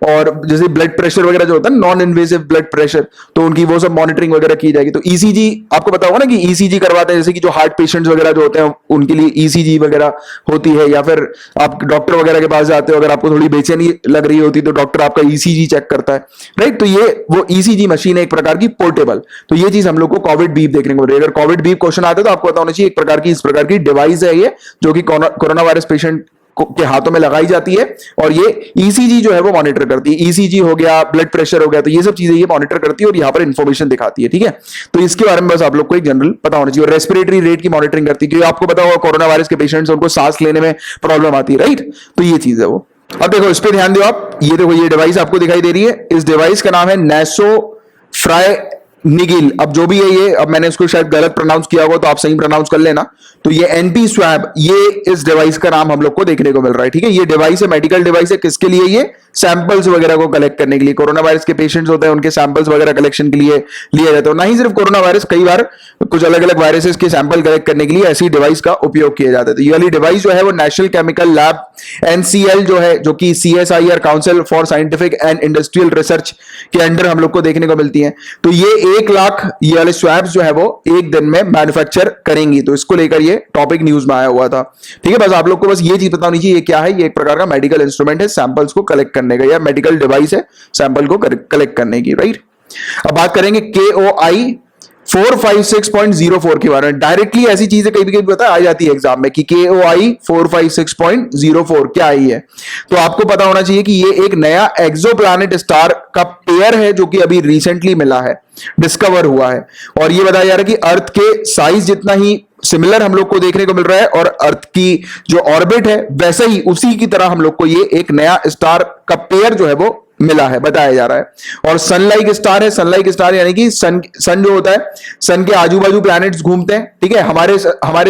[SPEAKER 1] और जैसे ब्लड प्रेशर वगैरह जो होता है, नॉन इन्वेसिव ब्लड प्रेशर, तो उनकी वो सब मॉनिटरिंग वगैरह की जाएगी। तो ECG आपको पता होगा ना कि ECG करवाते हैं, जैसे कि जो हार्ट पेशेंट्स वगैरह जो होते हैं उनके लिए ECG वगैरह होती है, या फिर आप डॉक्टर वगैरह के पास जाते हो, अगर आपको थोड़ी बेचैनी लग रही होती तो डॉक्टर आपका ECG चेक करता है, राइट। तो ये वो ECG मशीन है एक प्रकार की पोर्टेबल। तो ये चीज हम लोग को कोविड बीप देखने को मिल रही है। अगर कोविड बीप क्वेश्चन आता है तो आपको पता होना चाहिए इस प्रकार की डिवाइस है ये, जो कि कोरोना वायरस पेशेंट के हाथों में लगाई जाती है और ये ईसीजी जो है वो मॉनिटर करती है। ईसीजी हो गया, ब्लड प्रेशर हो गया, तो ये सब चीजें ये मॉनिटर करती है और यहां पर इंफॉर्मेशन दिखाती है। ठीक है, तो इसके बारे में बस आप लोग को एक जनरल पता होना चाहिए। और रेस्पिरेटरी रेट की मॉनिटरिंग करती है, क्योंकि आपको पता होगा कोरोना वायरस के पेशेंट्स उनको सांस लेने में प्रॉब्लम आती है, राइट। तो ये चीज है वो। अब देखो इस पे ध्यान दो आप, ये देखो ये डिवाइस आपको दिखाई दे रही है, इस डिवाइस का नाम है नासोफ्रायनिगिल। अब जो भी है ये, अब मैंने इसको शायद गलत प्रोनाउंस किया होगा तो आप सही प्रोनाउंस कर लेना। तो ये एनपी स्वैब, ये इस डिवाइस का नाम हम लोग को देखने को मिल रहा है। ठीक है, ये डिवाइस है, मेडिकल डिवाइस है, किसके लिए? ये सैंपल्स वगैरह को कलेक्ट करने के लिए, कोरोना वायरस के पेशेंट्स होते हैं उनके सैंपल्स वगैरह कलेक्शन के लिए लिया जाता है। ना ही सिर्फ कोरोना वायरस, कई बार कुछ अलग अलग वायरसेस के सैंपल कलेक्ट करने के लिए ऐसी डिवाइस का उपयोग किया जाता है। तो ये वाली डिवाइस जो है वो नेशनल केमिकल लैब एनसीएल जो है, जो कि CSIR council for scientific and industrial research के अंडर हम लोग को देखने को मिलती है। तो ये 1 लाख ये वाले स्वैब्स जो है वो एक दिन में मैन्युफैक्चर करेंगी। तो इसको लेकर ये टॉपिक न्यूज में आया हुआ था। ठीक है, बस आप लोग को बस ये चीज पता होनी चाहिए ये क्या है। ये एक प्रकार का मेडिकल इंस्ट्रूमेंट है सैंपल्स को कलेक्ट करने का, या मेडिकल डिवाइस है सैंपल को कलेक्ट करने की, राइट। अब बात करेंगे KOI 456.04 के बारे में। डायरेक्टली ऐसी चीजें कभी कभी पता आ जाती है एग्जाम में कि KOI 456.04 क्या है ये। तो आपको पता होना चाहिए कि ये एक नया एक्सोप्लैनेट स्टार का पेयर है जो कि अभी रिसेंटली मिला है, डिस्कवर हुआ है। और ये बताया जा रहा है कि अर्थ के साइज जितना ही सिमिलर हम लोग को देखने को मिल रहा है, और अर्थ की जो ऑर्बिट है वैसे ही उसी की तरह हम लोग को ये एक नया स्टार का पेयर जो है वो मिला है, बताया जा रहा है। और सनलाइक स्टार है, सनलाइक स्टार यानी कि सन जो होता है, सन के आजू बाजू प्लैनेट्स घूमते हैं। ठीक है, हमारे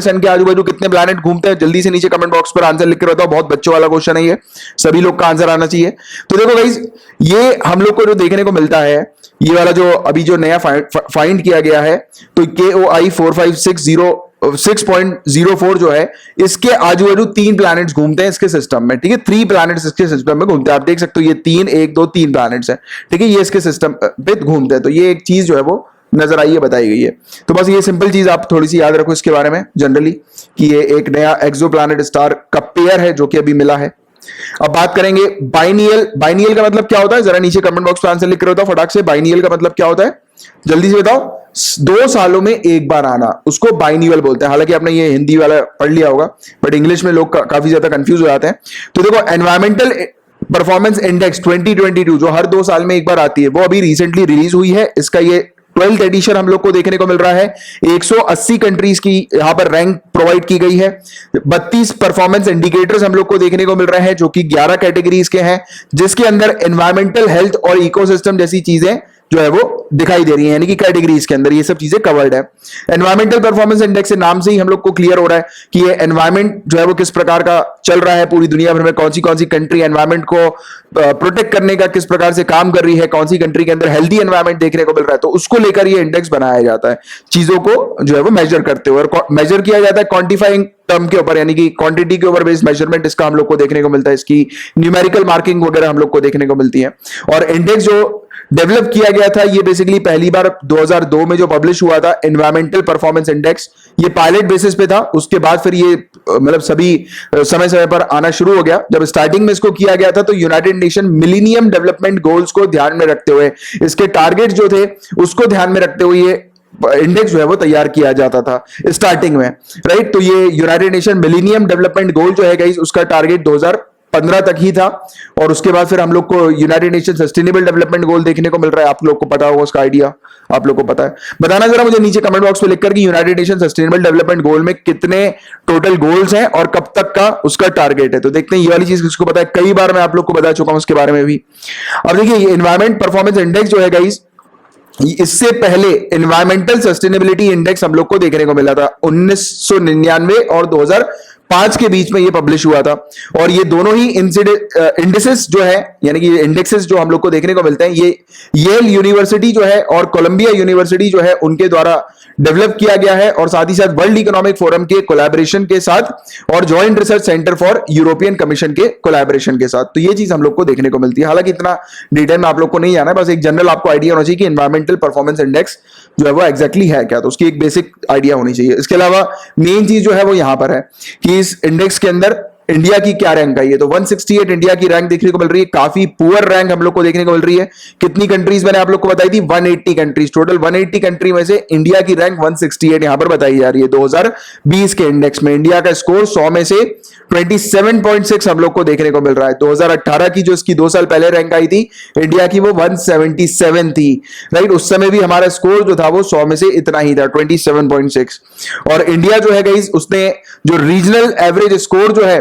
[SPEAKER 1] सन के आजू बाजू कितने प्लैनेट घूमते हैं? जल्दी से नीचे कमेंट बॉक्स पर आंसर लिख कर बताओ, बहुत बच्चों वाला क्वेश्चन है ये, सभी लोग का आंसर आना चाहिए। तो देखो गाइस, ये हम लोग को जो देखने को मिलता है, ये वाला जो अभी जो नया फाइंड किया गया है, तो KOI 456.04 जो है, इसके आजू बाजू 3 प्लैनेट्स घूमते हैं इसके सिस्टम में। ठीक है, 3 प्लैनेट्स इसके सिस्टम में घूमते हैं। आप देख सकते हो ये 3 1 2 3 प्लैनेट्स हैं। ठीक है, ये इसके सिस्टम पे घूमते हैं। तो ये एक चीज जो है वो नजर आई है, बताई गई है। तो बस ये सिंपल चीज आप थोड़ी सी याद रखो इसके बारे में जनरली, कि ये एक नया एक्सोप्लैनेट स्टार का पेयर है जो कि अभी मिला है। अब बात करेंगे बाइनियल। बाइनियल का मतलब क्या होता है? जरा नीचे कमेंट बॉक्स में आंसर लिख कर बताओ फटाक से, बाइनियल का मतलब क्या होता है? जल्दी से बताओ। 2 सालों में एक बार आना, उसको बाइनियल बोलते हैं। हालांकि आपने ये हिंदी वाला पढ़ लिया होगा, बट इंग्लिश में लोग काफी ज्यादा कंफ्यूज हो जाते हैं। तो देखो, एनवायरमेंटल परफॉर्मेंस इंडेक्स 2022 जो हर 2 साल में एक बार आती है, वो अभी रिसेंटली रिलीज हुई है। इसका ये 12th एडिशन हम लोग को देखने को मिल रहा है। 180 कंट्रीज की यहां पर रैंक प्रोवाइड की गई है। 32 परफॉर्मेंस इंडिकेटर्स हम लोग को देखने को मिल रहे हैं, जो कि 11 कैटेगरीज के हैं, जिसके अंदर एनवायरमेंटल, हेल्थ और इकोसिस्टम जैसी चीजें जो है वो दिखाई दे रही है, यानी कि कैटेगरीज के अंदर ये सब चीजें कवर्ड है। एनवायरमेंटल परफॉर्मेंस इंडेक्स से नाम से ही हम लोग को क्लियर हो रहा है कि ये एनवायरमेंट जो है वो किस प्रकार का चल रहा है पूरी दुनिया भर में, कौन सी कंट्री एनवायरमेंट को प्रोटेक्ट करने का किस प्रकार से काम कर रही है, कौन सी कंट्री के अंदर हेल्दी एनवायरमेंट देखने को मिल रहा है। तो उसको लेकर ये इंडेक्स बनाया जाता है, चीजों को जो है वो मेजर करते हुए, और मेजर किया जाता है क्वांटिफाइंग टर्म के ऊपर, यानी कि क्वांटिटी के ऊपर बेस्ड मेजरमेंट इसका हम लोग को देखने को मिलता है। इसकी न्यूमेरिकल मार्किंग वगैरह हम लोग को देखने को मिलती है। और इंडेक्स जो डेवलप किया गया था, ये बेसिकली पहली बार 2002 में जो पब्लिश हुआ था, एनवायरमेंटल परफॉर्मेंस इंडेक्स, ये पायलट बेसिस पे था। उसके बाद फिर ये मतलब सभी समय समय पर आना शुरू हो गया। जब स्टार्टिंग में इसको किया गया था तो United nation millennium development goals को ध्यान में रखते हुए, इसके टारगेट जो थे उसको ध्यान में रखते हुए ये इंडेक्स जो है वो तैयार किया जाता था स्टार्टिंग में, राइट। तो ये United nation millennium development goal जो है गाइस, उसका टारगेट 2015 तक ही था। और उसके बाद फिर हम लोग को United nation sustainable development goal देखने को मिल रहा है। आप लोग को पता होगा उसका आइडिया, आप लोग को पता है? बताना जरा मुझे नीचे कमेंट बॉक्स में लिखकर कि United nation sustainable development goal में कितने टोटल गोल्स हैं और कब तक का उसका टारगेट है। तो देखते हैं ये वाली चीज किसको पता है। कई बार मैं आप लोग को बता चुका हूं उसके बारे में भी। अब देखिए, ये एनवायरमेंट परफॉर्मेंस इंडेक्स जो है गाइस, इससे पहले एनवायरमेंटल सस्टेनेबिलिटी इंडेक्स हम लोग को देखने को मिला था 1999 और 2005 के बीच में ये पब्लिश हुआ था। और ये दोनों ही इंडिसेस जो है, यानी कि इंडेक्सेस जो हम लोग को देखने को मिलते हैं, ये येल यूनिवर्सिटी जो है और कोलंबिया यूनिवर्सिटी जो है उनके द्वारा डेवलप किया गया है, और साथ ही साथ वर्ल्ड इकोनॉमिक फोरम के कोलैबोरेशन के साथ और joint research centre for European commission के कोलैबोरेशन के साथ। तो ये चीज हम लोग को देखने को मिलती है। हालांकि इतना डिटेल में आप लोग को नहीं जाना है, बस एक जनरल आपको आइडिया होना चाहिए कि एनवायरमेंटल परफॉर्मेंस इंडेक्स जो है वो एग्जैक्टली है क्या, तो उसकी एक बेसिक आइडिया होनी चाहिए। इसके अलावा मेन चीज जो है वो यहां पर है कि इस इंडेक्स के अंदर इंडिया की क्या रैंक आई है, तो 168 इंडिया की रैंक देखने को मिल रही है, काफी पुअर रैंक हम लोग को देखने को मिल रही है। कितनी कंट्रीज मैंने आप लोग को बताई थी, 180 कंट्रीज, टोटल 180 कंट्री में से इंडिया की रैंक 168 यहां पर बताई जा रही है। 2020 के इंडेक्स में इंडिया का स्कोर 100 में से 27.6 हम लोग को देखने को मिल रहा है। 2018 की जो इसकी 2 साल पहले रैंक आई थी इंडिया की, वो 177 थी, राइट। उस समय भी हमारा स्कोर जो था वो 100 में से इतना ही था, 27.6। और इंडिया जो है गाइस, उसने जो रीजनल एवरेज स्कोर जो है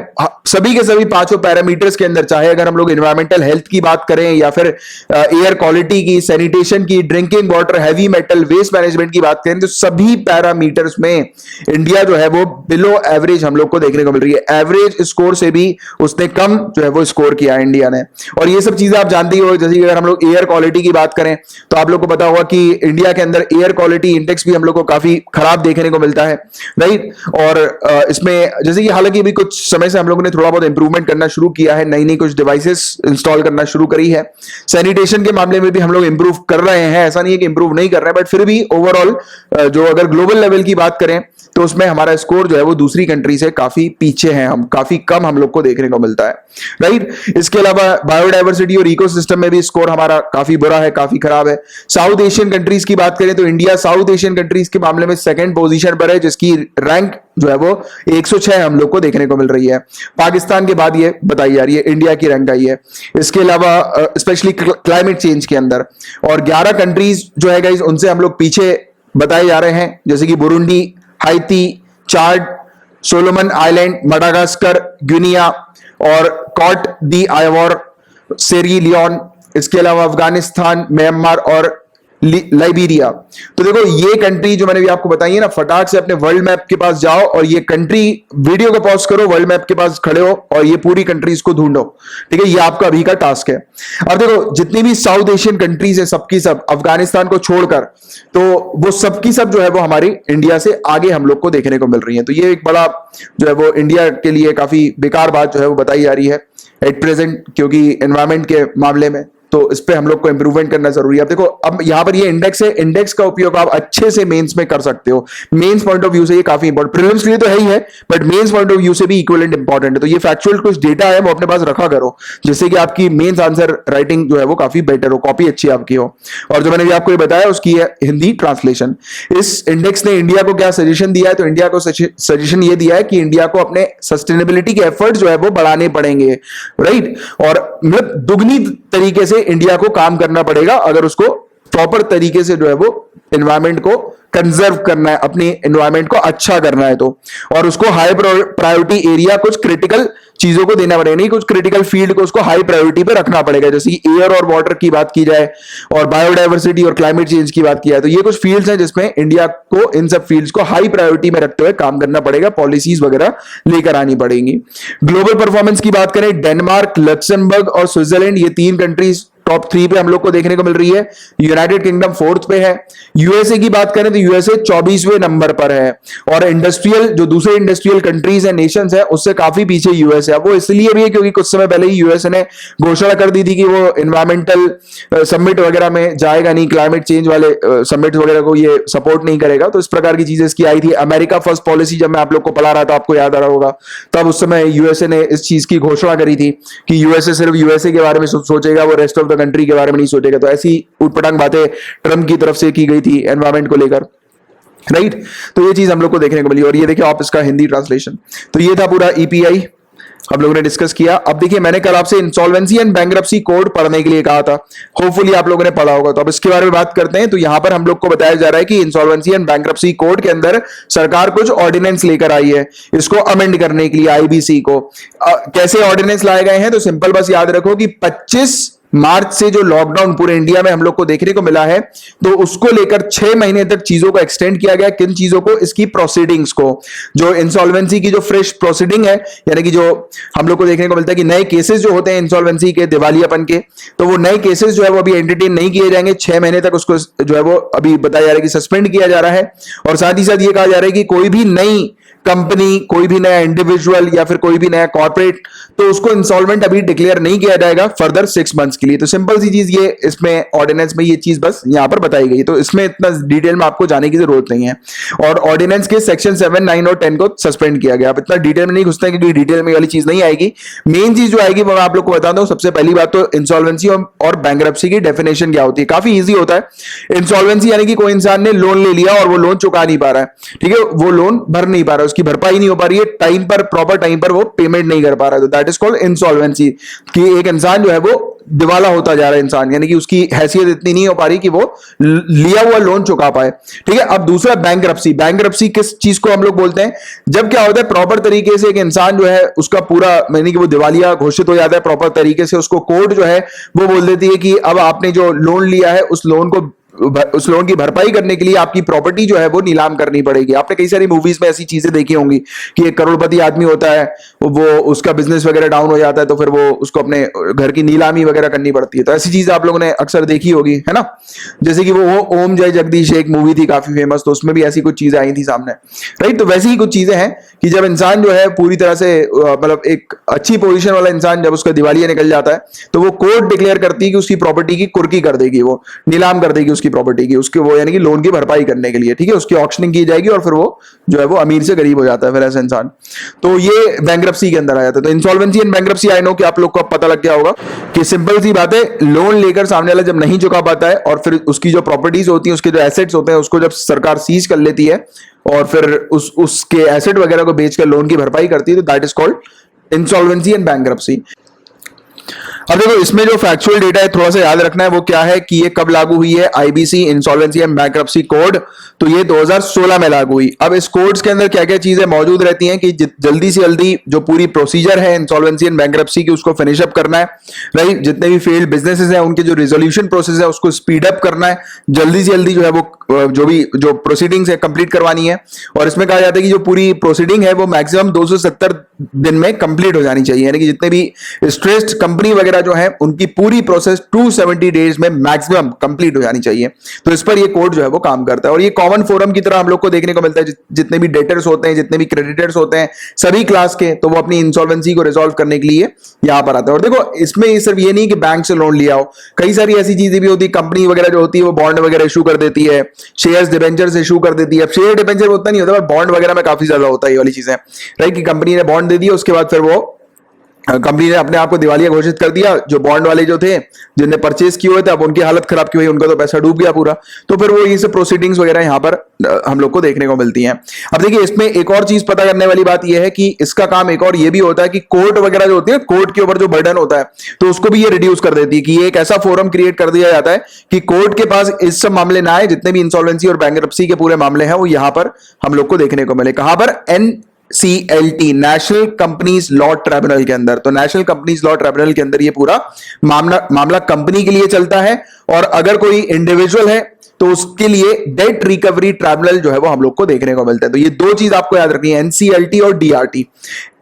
[SPEAKER 1] सभी के सभी पांचों पैरामीटर्स के अंदर, चाहे अगर हम लोग एनवायरमेंटल हेल्थ की बात करें या फिर एयर क्वालिटी की, सैनिटेशन की, drinking water, heavy metal, waste management की बात करें, तो सभी पैरामीटर्स में इंडिया जो है वो बिलो एवरेज हम लोग को देखने को मिल रही है। एवरेज स्कोर से भी उसने कम जो है वो स्कोर किया है इंडिया ने। और ये सब चीजें आप जानते ही हो, जैसे कि अगर हम लोग एयर क्वालिटी की बात करें तो आप लोग को पता होगा कि इंडिया के अंदर एयर क्वालिटी इंडेक्स भी हम लोग को काफी खराब देखने को मिलता है, राइट। और इसमें जैसे कि हालांकि अभी कुछ समय से हम लोगों ने थोड़ा बहुत इंप्रूवमेंट करना शुरू किया है, नई नई कुछ डिवाइसेस इंस्टॉल करना शुरू करी है। सैनिटेशन के मामले में भी हम लोग इंप्रूव कर रहे हैं, ऐसा नहीं है कि इंप्रूव नहीं कर रहे हैं, बट फिर भी ओवरऑल जो अगर ग्लोबल लेवल की बात करें तो उसमें हमारा स्कोर जो है वो दूसरी कंट्री से काफी पीछे है, हम काफी कम हम लोग को देखने को मिलता है, राइट। इसके अलावा बायोडायवर्सिटी और इकोसिस्टम में भी स्कोर हमारा काफी बुरा है, काफी खराब है। साउथ एशियन कंट्रीज की बात करें तो इंडिया साउथ एशियन कंट्रीज के मामले में सेकंड पोजीशन पर है, जिसकी रैंक जो है वो 106 हम लोग को देखने को मिल रही है। पाकिस्तान के बाद ये बताई जा रही है इंडिया की रैंक आई है। इसके अलावा स्पेशली क्लाइमेट चेंज के अंदर और 11 कंट्रीज जो है गाइस, उनसे हम लोग पीछे बताए जा रहे हैं, जैसे कि बुरुंडी, हाइती, चाड, सोलोमन आइलैंड, मडागास्कर, गिनिया और कॉट दी आइवोर, सेरी लियोन। इसके अलावा अफगानिस्तान, म्यांमार और लाइबेरिया। तो देखो ये कंट्री जो मैंने भी आपको बताई है ना, फटाक से अपने वर्ल्ड मैप के पास जाओ और ये कंट्री, वीडियो को पॉज करो, वर्ल्ड मैप के पास खड़े हो और ये पूरी कंट्रीज को ढूंढो, ठीक है। ये आपका अभी का टास्क है। अब देखो जितनी भी साउथ एशियन कंट्रीज है सबकी सब, अफगानिस्तान को छोड़कर, तो वो सबकी सब जो है वो हमारी इंडिया से आगे हम लोग को देखने को मिल रही है। तो ये एक बड़ा जो है वो इंडिया के लिए काफी बेकार बात जो है वो बताई जा रही है एट प्रेजेंट, क्योंकि एनवायरमेंट के मामले में तो इस पे हम लोग को इंप्रूवमेंट करना जरूरी है। अब देखो, अब यहां पर ये इंडेक्स है, इंडेक्स का उपयोग आप अच्छे से मेंस में कर सकते हो। मेंस पॉइंट ऑफ व्यू से ये काफी इंपॉर्टेंट, प्रीलिम्स के लिए तो है ही है, but mains point of view से भी इक्विवेलेंट इंपॉर्टेंट है। तो ये फैक्चुअल कुछ डेटा है वो अपने पास रखा करो, जिससे कि आपकी मेंस आंसर राइटिंग जो है वो काफी बेटर हो, कॉपी अच्छी आपकी हो। और जो मैंने भी आपको ये बताया उसकी है हिंदी ट्रांसलेशन। इस इंडेक्स ने इंडिया को क्या सजेशन दिया है, तो इंडिया को सजेशन ये दिया है कि इंडिया को अपने सस्टेनेबिलिटी के एफर्ट जो है वो बढ़ाने पड़ेंगे, राइट। और मतलब दुगनी तरीके से इंडिया को काम करना पड़ेगा अगर उसको प्रॉपर तरीके से जो है वो एनवायरमेंट को कंजर्व करना है, अपनी एनवायरनमेंट को अच्छा करना है। तो और उसको हाई प्रायोरिटी एरिया, कुछ क्रिटिकल चीजों को देना पड़ेगा, नहीं कुछ क्रिटिकल फील्ड को उसको हाई प्रायोरिटी पे रखना पड़ेगा। जैसे कि एयर और वाटर की बात की जाए और बायोडायवर्सिटी और क्लाइमेट चेंज की बात की जाए, तो ये कुछ फील्ड्स हैं जिसमें इंडिया को इन सब फील्ड्स को हाई प्रायोरिटी में रखते हुए काम करना पड़ेगा, पॉलिसीज वगैरह लेकर आनी पड़ेंगी। ग्लोबल परफॉर्मेंस की बात करें, डेनमार्क, लक्समबर्ग और स्विट्जरलैंड, ये 3 कंट्रीज टॉप 3 पे हम लोग को देखने को मिल रही है। यूनाइटेड किंगडम 4th पे है। यूएसए की बात करें तो यूएसए 24वें नंबर पर है। और इंडस्ट्रियल, जो दूसरे इंडस्ट्रियल कंट्रीज है, नेशंस है, उससे काफी पीछे यूएसए है। वो इसलिए भी है क्योंकि कुछ समय पहले ही यूएसए ने घोषणा कर दी थी कि वो एनवायरमेंटल समिट वगैरह में जाएगा नहीं, क्लाइमेट चेंज वाले समिट वगैरह को ये सपोर्ट नहीं करेगा। तो इस प्रकार की चीजें इसकी आई थी। अमेरिका फर्स्ट पॉलिसी जब मैं आप लोग को पढ़ा रहा था, आपको याद आ रहा होगा, तब उस समय यूएसए ने इस चीज की घोषणा करी थी कि यूएसए सिर्फ यूएसए के बारे में सोचेगा, वो रेस्ट ऑफ द कंट्री के बारे में नहीं सोचेगा। तो ऐसी उटपटांग बातें ट्रम्प की तरफ से की गई थी एनवायरमेंट को लेकर, राइट। तो ये चीज हम लोग को देखने को मिली। और ये देखिए आप इसका हिंदी ट्रांसलेशन। तो ये था पूरा ईपीआई हम लोगों ने डिस्कस किया। अब देखिए मैंने कल आपसे इंसॉल्वेंसी एंड बैंक्रप्सी कोड पढ़ने के लिए कहा था, होपफुली आप लोगों ने पढ़ा होगा। तो अब इसके बारे में बात करते हैं। तो यहां पर हम लोग को बताया जा रहा है कि इंसॉल्वेंसी एंड बैंक्रप्सी कोड के अंदर सरकार कुछ ऑर्डिनेंस लेकर आई है इसको अमेंड करने के लिए, आईबीसी को। कैसे ऑर्डिनेंस लाए गए हैं, तो सिंपल बस याद रखो कि 25 मार्च से जो लॉकडाउन पूरे इंडिया में हम लोग को देखने को मिला है, तो उसको लेकर 6 महीने तक चीजों को एक्सटेंड किया गया। किन चीजों को, इसकी प्रोसीडिंग्स को। जो इंसॉल्वेंसी की जो फ्रेश प्रोसीडिंग है, यानी कि जो हम लोग को देखने को मिलता है कि नए केसेस जो होते हैं इंसॉल्वेंसी के, दिवालियापन के, तो वो नए केसेस जो है वो अभी एंटरटेन नहीं किए जाएंगे। 6 महीने तक उसको जो है वो अभी बताया जा रहा है कि सस्पेंड किया जा रहा है। और साथ ही साथ ये कहा जा रहा है कि कोई भी नई कंपनी, कोई भी नया इंडिविजुअल या फिर कोई भी नया कॉर्पोरेट, तो उसको इंसॉल्वेंट अभी डिक्लेयर नहीं किया जाएगा फर्दर 6 मंथ्स के लिए। तो सिंपल सी चीज ये इसमें ऑर्डिनेंस में ये चीज बस यहां पर बताई गई, तो इसमें इतना डिटेल में आपको जाने की जरूरत नहीं है। और ऑर्डिनेंस के सेक्शन 7, 9 और 10 को सस्पेंड किया गया। आप इतना डिटेल में नहीं घुसते हैं क्योंकि डिटेल में वाली चीज नहीं आएगी। मेन चीज जो आएगी वो मैं आप लोग को बताता हूं। सबसे पहली बात तो इंसॉल्वेंसी और बैंकरप्सी की डेफिनेशन क्या होती है, काफी इजी होता है। इंसॉल्वेंसी यानी कि कोई इंसान ने लोन ले लिया और वो लोन चुका नहीं पा रहा है, ठीक है, वो लोन भर नहीं पा रहा है, उसकी भरपाई नहीं हो पा रही है, टाइम पर, प्रॉपर टाइम पर वो पेमेंट नहीं कर पा रहा है, तो दैट इज कॉल्ड इंसॉल्वेंसी। कि एक इंसान जो है वो दिवाला होता जा रहा है इंसान, यानी कि उसकी हैसियत इतनी नहीं हो पा रही कि वो लिया हुआ लोन चुका पाए, ठीक है। अब दूसरा बैंकरप्सी। बैंकरप्सी किस चीज को हम लोग बोलते हैं, जब क्या होता है प्रॉपर तरीके से एक इंसान जो है उसका पूरा, यानी कि वो दिवालिया घोषित हो जाता है प्रॉपर तरीके से, उसको कोर्ट जो है वो बोल देती है कि अब आपने जो लोन लिया है उस लोन की भरपाई करने के लिए आपकी प्रॉपर्टी जो है वो नीलाम करनी पड़ेगी। आपने कई सारी मूवीज में ऐसी चीजें देखी होंगी कि एक करोड़पति आदमी होता है, वो उसका बिजनेस वगैरह डाउन हो जाता है, तो फिर वो उसको अपने घर की नीलामी वगैरह करनी पड़ती है। तो ऐसी चीज आप लोगों ने अक्सर देखी होगी, है ना। जैसे कि वो ओम जय जगदीश एक मूवी थी काफी फेमस, तो उसमें भी ऐसी कुछ चीजें आई थी सामने, राइट। तो वैसी ही कुछ चीजें हैं कि जब इंसान जो है पूरी तरह से मतलब एक अच्छी पोजीशन वाला इंसान जब उसका दिवालिया निकल जाता है, तो वो कोर्ट डिक्लेयर करती है कि उसकी प्रॉपर्टी की कुर्की कर देगी, वो नीलाम कर देगी उसकी प्रॉपर्टी की, उसके वो यानी कि लोन की भरपाई करने के लिए, ठीक है, उसकी ऑक्शनिंग की जाएगी और फिर वो जो है वो अमीर से गरीब हो जाता है फिर ऐसा इंसान। तो ये बैंकरप्सी के अंदर आ जाता है। तो insolvency and bankruptcy, I know कि आप लोग को अब पता लग गया होगा कि सिंपल सी बात है, लोन लेकर सामने वाला जब नहीं चुका पाता है और फिर उसकी जो प्रॉपर्टीज होती है, उसके जो एसेट्स होते हैं, उसको जब सरकार सीज कर लेती है और फिर उसके एसेट वगैरह को बेचकर लोन की भरपाई करती है, तो that is called insolvency and bankruptcy. अब देखो इसमें जो फैक्चुअल डेटा है थोड़ा सा याद रखना है, वो क्या है कि ये कब लागू हुई है, IBC insolvency and bankruptcy code, तो ये 2016 में लागू हुई। अब इस कोड्स के अंदर क्या क्या चीजें मौजूद रहती हैं कि जल्दी से जल्दी जो पूरी प्रोसीजर है इंसॉल्वेंसी एंड बैंकरप्सी की उसको फिनिश अप करना है, राइट। जितने भी फेल्ड बिजनेसेस हैं उनके जो रिजोल्यूशन प्रोसेस है उसको स्पीड अप करना है, जल्दी से जल्दी जो है वो जो प्रोसीडिंग्स है कंप्लीट करवानी है। और इसमें कहा जाता है कि जो पूरी प्रोसीडिंग है वो मैक्सिमम 270 दिन में कंप्लीट हो जानी चाहिए, यानी कि जितने भी स्ट्रेस्ड कंपनी वगैरह जो है उनकी पूरी प्रोसेस 270 डेज में मैक्सिमम कंप्लीट हो जानी चाहिए। तो इस पर ये कोड जो है वो काम करता है और ये कॉमन फोरम की तरह हम लोग को देखने को मिलता है। जितने भी डेटर्स होते हैं, जितने भी क्रेडिटर्स होते हैं, सभी क्लास के, तो वो अपनी इंसॉल्वेंसी को रिजॉल्व करने के लिए यहां पर आते हैं। और देखो इसमें सिर्फ ये नहीं कि बैंक से लोन लिया हो, कई सारी ऐसी चीजें भी होती है, कंपनी वगैरह जो होती है वो बॉन्ड वगैरह इशू कर देती है, शेयर्स डिबेंचर्स इशू कर देती है। अब शेयर डिबेंचर उतना नहीं होता, बॉन्ड वगैरह में काफी ज्यादा होता है ये वाली चीजें, राइट। कि कंपनी ने बॉन्ड दे दिया, उसके बाद फिर वो कंपनी ने अपने आप को दिवालिया घोषित कर दिया, जो बॉन्ड वाले जो थे जिनने परचेज किए हुए थे, अब उनकी हालत खराब की हुई, उनका तो पैसा डूब गया पूरा। तो फिर वो ये सब प्रोसीडिंग्स वगैरह यहाँ पर हम लोग को देखने को मिलती हैं। अब देखिए इसमें एक और चीज पता करने वाली बात यह है कि इसका काम एक और ये भी होता है कि कोर्ट वगैरह जो होती है, कोर्ट के ऊपर जो बर्डन होता है, तो उसको भी ये रिड्यूस कर देती है कि ये एक ऐसा फोरम क्रिएट कर दिया जाता है कि कोर्ट के पास इस सब मामले ना आए, जितने भी इंसॉल्वेंसी और बैंकरप्सी के पूरे मामले हैं वो यहां पर हम लोग को देखने को मिले। कहां पर? NCLT, national companies law tribunal के अंदर। तो नेशनल कंपनीज लॉ ट्रिब्यूनल के अंदर ये पूरा मामला कंपनी के लिए चलता है, और अगर कोई इंडिविजुअल है तो उसके लिए डेट रिकवरी ट्रिब्यूनल जो है वो हम लोग को देखने को मिलता है। तो ये दो चीज आपको याद रखनी है, NCLT और DRT।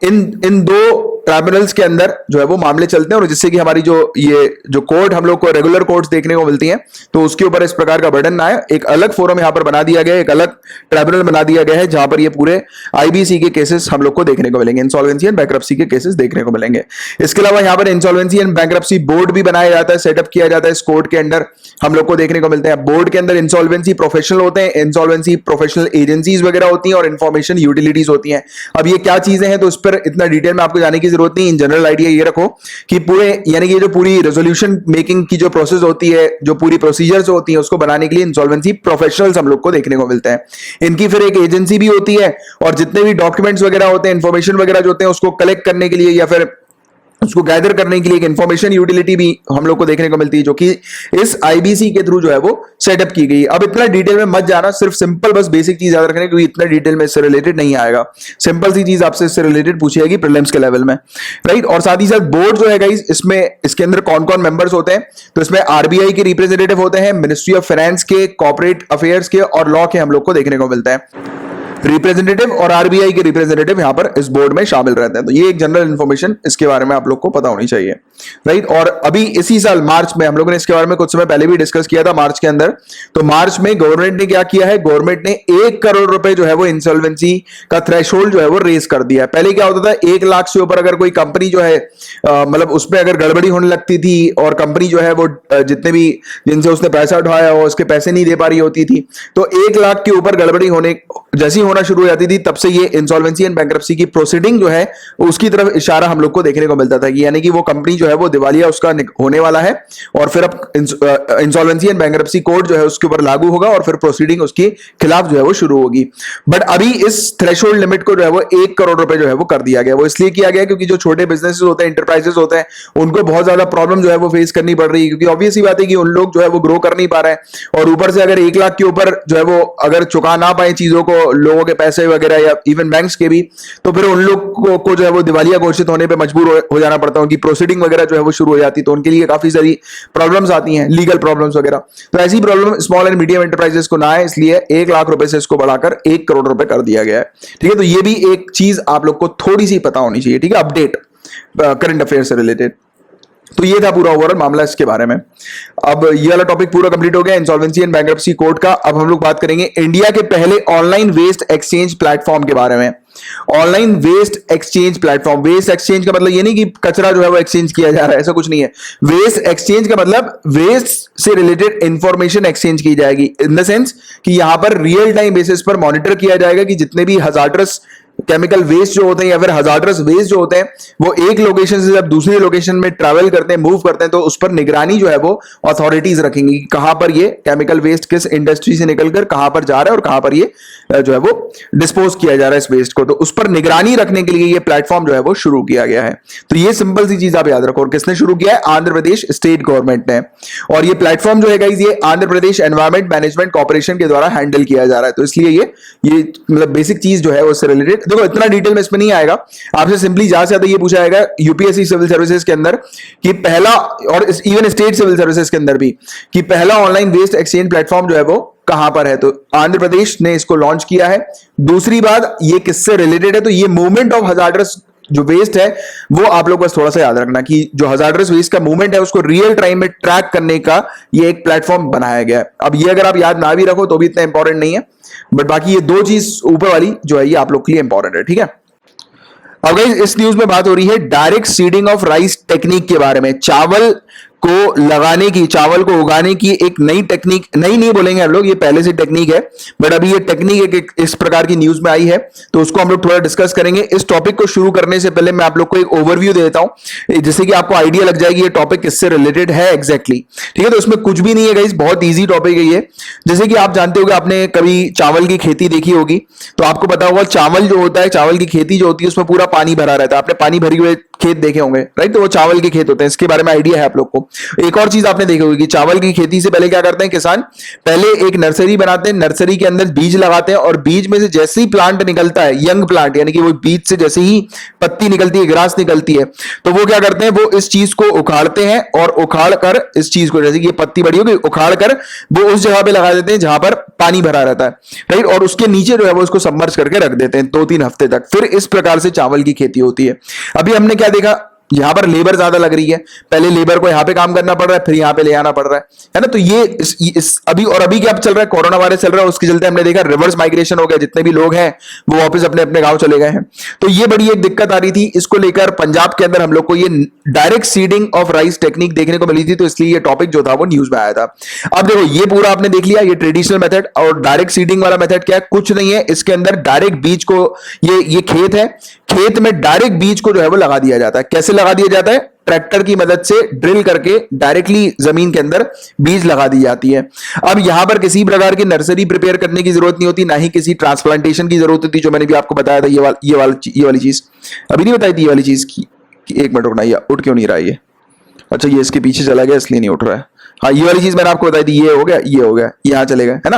[SPEAKER 1] इन दो ट्रिब्यूनल्स के अंदर जो है वो मामले चलते हैं, और जिससे कि हमारी जो कोर्ट हम लोग को रेगुलर कोर्ट्स देखने को मिलती हैं, तो उसके ऊपर इस प्रकार का बर्डन ना आए। एक अलग फोरम यहां पर बना दिया गया है, एक अलग ट्रिब्यूनल बना दिया गया है, जहां पर ये पूरे आईबीसी के केसेस हम लोग को देखने को मिलेंगे, इंसॉल्वेंसी एंड बैंकरप्सी के केसेस देखने को मिलेंगे। इसके अलावा यहां पर इंसॉल्वेंसी एंड बैंकरप्सी बोर्ड भी बनाया जाता है, सेटअप किया जाता है इस कोर्ट के अंदर, हम लोग को देखने को मिलते हैं। बोर्ड के अंदर इंसॉल्वेंसी प्रोफेशनल होते हैं, इंसॉल्वेंसी प्रोफेशनल एजेंसीज वगैरह होती हैं, और इंफॉर्मेशन यूटिलिटीज होती हैं। अब ये क्या चीजें हैं तो उस पर इतना डिटेल में आपको जाने की जरूरत नहीं। इन जनरल आइडिया ये रखो कि पूरे, यानी कि ये जो पूरी रेजोल्यूशन मेकिंग की जो प्रोसेस होती है, जो पूरी प्रोसीजर्स होती है, उसको बनाने के लिए इंसॉल्वेंसी प्रोफेशनल्स हम लोग को देखने को मिलते हैं। इनकी फिर एक एजेंसी भी होती है, और जितने भी डॉक्यूमेंट्स वगैरह होते हैं, इंफॉर्मेशन वगैरह जो होते हैं, उसको कलेक्ट करने के लिए या फिर उसको गैदर करने के लिए एक इंफॉर्मेशन यूटिलिटी भी हम लोग को देखने को मिलती है, जो कि इस आईबीसी के थ्रू जो है वो सेटअप की गई। अब इतना डिटेल में मत जाना, सिर्फ सिंपल बस बेसिक चीज याद रखने, क्योंकि इतना डिटेल में इससे रिलेटेड नहीं आएगा। सिंपल सी चीज आपसे इससे रिलेटेड पूछी जाएगी प्रीलिम्स के लेवल में, राइट। और साथ ही साथ बोर्ड जो है गाइस, इसमें इसके अंदर कौन कौन मेंबर्स होते हैं, तो इसमें आरबीआई के रिप्रेजेंटेटिव होते हैं, मिनिस्ट्री ऑफ फाइनेंस के, कॉर्पोरेट अफेयर्स के और लॉ के हम लोग को देखने को मिलता है। रिप्रेजेंटेटिव और आरबीआई के रिप्रेजेंटेटिव यहां पर इस बोर्ड में शामिल रहते हैं। तो ये एक जनरल इंफॉर्मेशन इसके बारे में आप लोग को पता होनी चाहिए, राइट। और अभी इसी साल मार्च में हम लोगों ने इसके बारे में कुछ समय पहले भी डिस्कस किया था मार्च के अंदर। तो मार्च में गवर्नमेंट ने क्या किया है, गवर्नमेंट ने 1 करोड़ रुपए जो है वो इंसॉल्वेंसी का थ्रेशोल्ड जो है वो रेज कर दिया है। पहले क्या होता था, 1 लाख से ऊपर अगर कोई कंपनी जो है मतलब उसमें अगर गड़बड़ी होने लगती थी और कंपनी जो है वो जितने भी जिनसे उसने पैसा उठाया हो उसके पैसे नहीं दे पा रही होती थी, तो 1 लाख के ऊपर गड़बड़ी होने जैसी होना शुरू हो जाती थी, तब से ये इंसॉल्वेंसी एंड बैंक्रप्सी की प्रोसीडिंग जो है उसकी तरफ इशारा हम लोग को देखने को मिलता था कि यानी कि वो कंपनी जो है वो दिवालिया उसका होने वाला है और फिर अब इंसॉल्वेंसी एंड बैंक्रप्सी कोड जो है उसके ऊपर लागू होगा और फिर प्रोसीडिंग उसके खिलाफ जो है वो शुरू होगी। बट अभी इस थ्रेशोल्ड लिमिट को जो है वो 1 करोड़ रुपए जो है वो कर दिया गया। वो इसलिए किया गया क्योंकि जो छोटे बिजनेसेस होते हैं, इंटरप्राइजेस होते हैं, उनको बहुत ज्यादा प्रॉब्लम जो है वो फेस करनी पड़ रही है, क्योंकि ऑब्वियस ही बात है कि उन लोग जो है वो ग्रो कर नहीं पा रहे हैं और ऊपर से अगर 1 लाख के ऊपर जो है वो अगर चुका ना पाए चीजों को, लोगों के पैसे वगैरह या इवन बैंक्स के भी, तो फिर उन लोग को जो है वो दिवालिया घोषित होने पे मजबूर हो जाना पड़ता है। उनकी प्रोसीडिंग वगैरह जो है वो शुरू हो जाती है, तो उनके लिए काफी सारी प्रॉब्लम्स आती हैं, लीगल प्रॉब्लम्स वगैरह। तो ऐसी problem small and medium enterprises को ना है, इसलिए 1 लाख रुपए से इसको बढ़ाकर 1 करोड़ रुपए कर दिया गया है। ठीक है, तो ये भी एक चीज आप लोग को थोड़ी सी पता होनी चाहिए। ठीक है, अपडेट करंट अफेयर से रिलेटेड। तो ये था पूरा ओवरऑल मामला इसके बारे में। अब ये वाला टॉपिक पूरा कंप्लीट हो गया इंसॉल्वेंसी एंड बैंक्रप्सी कोड का। अब हम लोग बात करेंगे इंडिया के पहले ऑनलाइन वेस्ट एक्सचेंज प्लेटफॉर्म के बारे में। Online waste exchange platform, waste exchange का मतलब ये नहीं कि कचरा जो है वो एक्सचेंज किया जा रहा है, ऐसा कुछ नहीं है। वेस्ट एक्सचेंज का मतलब वेस्ट से रिलेटेड इंफॉर्मेशन एक्सचेंज की जाएगी, इन द सेंस कि यहां पर रियल टाइम बेसिस पर मॉनिटर किया जाएगा कि जितने भी हजार्डस केमिकल वेस्ट जो होते हैं या फिर हजार्डस वेस्ट जो होते हैं वो एक लोकेशन से जब दूसरी लोकेशन में ट्रैवल करते हैं, मूव करते हैं, तो उस पर निगरानी जो है वो अथॉरिटीज रखेंगी कि कहां पर ये केमिकल वेस्ट किस इंडस्ट्री से निकलकर कहां पर जा रहा है और कहां पर ये जो है वो डिस्पोज किया जा रहा है इस वेस्ट को। तो उस पर निगरानी रखने के लिए ये प्लेटफॉर्म जो है वो शुरू किया गया है। तो ये सिंपल सी चीज आप याद रखो। और किसने शुरू किया है? आंध्र प्रदेश स्टेट गवर्नमेंट ने। और ये प्लेटफॉर्म जो है गाइस ये Andhra Pradesh environment management corporation के द्वारा हैंडल किया जा रहा है। तो इसलिए ये मतलब बेसिक चीज जो है उससे रिलेटेड, देखो इतना डिटेल में इसमें नहीं आएगा, आपसे सिंपली ज्यादा से ज्यादा ये पूछा जाएगा यूपीएससी सिविल सर्विसेज के अंदर कि पहला, और इवन स्टेट सिविल सर्विसेज के अंदर भी, कि पहला ऑनलाइन वेस्ट एक्सचेंज प्लेटफॉर्म जो है वो कहां पर है। तो आंध्र प्रदेश ने इसको लॉन्च किया है। दूसरी बात, ये किससे रिलेटेड है? तो ये मूवमेंट ऑफ हजार्डस जो वेस्ट है वो आप लोग बस थोड़ा सा याद रखना कि जो हजार्डस वेस्ट का मूवमेंट है उसको रियल टाइम में ट्रैक करने का ये एक प्लेटफॉर्म बनाया गया है। अब ये अगर आप याद ना भी रखो तो भी इतना इंपॉर्टेंट नहीं है, बट बाकी ये दो चीज ऊपर वाली जो है ये आप लोग के लिए इंपॉर्टेंट है। ठीक है, अब गाइस इस न्यूज में बात हो रही है direct seeding of rice technique के बारे में। चावल को लगाने की, चावल को उगाने की एक नई टेक्निक, नई नहीं बोलेंगे हम लोग, ये पहले से टेक्निक है, बट अभी ये टेक्निक एक इस प्रकार की न्यूज में आई है, तो उसको हम लोग थोड़ा डिस्कस करेंगे। इस टॉपिक को शुरू करने से पहले मैं आप लोग को एक ओवरव्यू दे देता हूं, जिससे कि आपको आइडिया लग जाएगी ये टॉपिक किससे रिलेटेड है एग्जैक्टली। ठीक है, तो इसमें कुछ भी नहीं है गाइस, बहुत ईजी टॉपिक है ये। जैसे कि आप जानते होंगे, आपने कभी चावल की खेती देखी होगी, तो आपको पता होगा चावल जो होता है, चावल की खेती जो होती है उसमें पूरा पानी भरा रहता है। आपने पानी भरी हुए खेत देखे होंगे, राइट? तो वो चावल के खेत होते हैं, इसके बारे में आइडिया है आप लोग को। एक और चीज आपने देखी होगी कि चावल की खेती से पहले क्या करते हैं किसान, पहले एक नर्सरी बनाते हैं, नर्सरी के अंदर बीज लगाते हैं और बीज में से जैसे ही प्लांट निकलता है, यंग प्लांट, यानी कि वो बीज से जैसे ही पत्ती निकलती है, ग्रास निकलती है, तो वो क्या करते हैं, वो इस चीज को उखाड़ते हैं और उखाड़ कर इस चीज को, जैसे कि ये पत्ती बड़ी होगी, उखाड़ कर वो उस जगह पे लगा देते हैं जहां पर पानी भरा रहता है, राइट? और उसके नीचे जो है वो उसको सबमर्ज करके रख देते हैं 2-3 हफ्ते तक। फिर इस प्रकार से चावल की खेती होती है। अभी हमने क्या देखा, यहां पर लेबर ज्यादा लग रही है, पहले लेबर को यहां पे काम करना पड़ रहा है, फिर यहां पे ले आना पड़ रहा है ना? तो ये अभी क्या चल रहा है, कोरोना वायरस चल रहा है, उसके चलते हमने देखा रिवर्स माइग्रेशन हो गया, जितने भी लोग हैं वो वापस अपने अपने गांव चले गए हैं। तो ये बड़ी एक दिक्कत आ रही थी, इसको लेकर पंजाब के अंदर हम लोग को ये direct seeding of rice technique देखने को मिली थी, तो इसलिए ये टॉपिक जो था वो न्यूज में आया था। अब देखो ये पूरा आपने देख लिया, ये ट्रेडिशनल मेथड और डायरेक्ट सीडिंग वाला मेथड क्या है, कुछ नहीं है, इसके अंदर डायरेक्ट बीज को, ये खेत है, खेत में डायरेक्ट बीज को जो है वो लगा दिया जाता है। कैसे लगा दिया जाता है? ट्रैक्टर की मदद से ड्रिल करके डायरेक्टली जमीन के अंदर बीज लगा दी जाती है। अब यहां पर किसी प्रकार की नर्सरी प्रिपेयर करने की जरूरत नहीं होती, ना ही किसी ट्रांसप्लांटेशन की जरूरत होती, जो मैंने भी आपको बताया था। ये वाली चीज अभी नहीं बताई थी, ये वाली चीज की। एक मिनट रुकना, ये उठ क्यों नहीं रहा ये? अच्छा, ये इसके पीछे चला गया इसलिए नहीं उठ रहा है। हाँ, ये वाली चीज मैंने आपको बताई थी, ये हो गया, ये हो गया, यहां चले गए, है ना?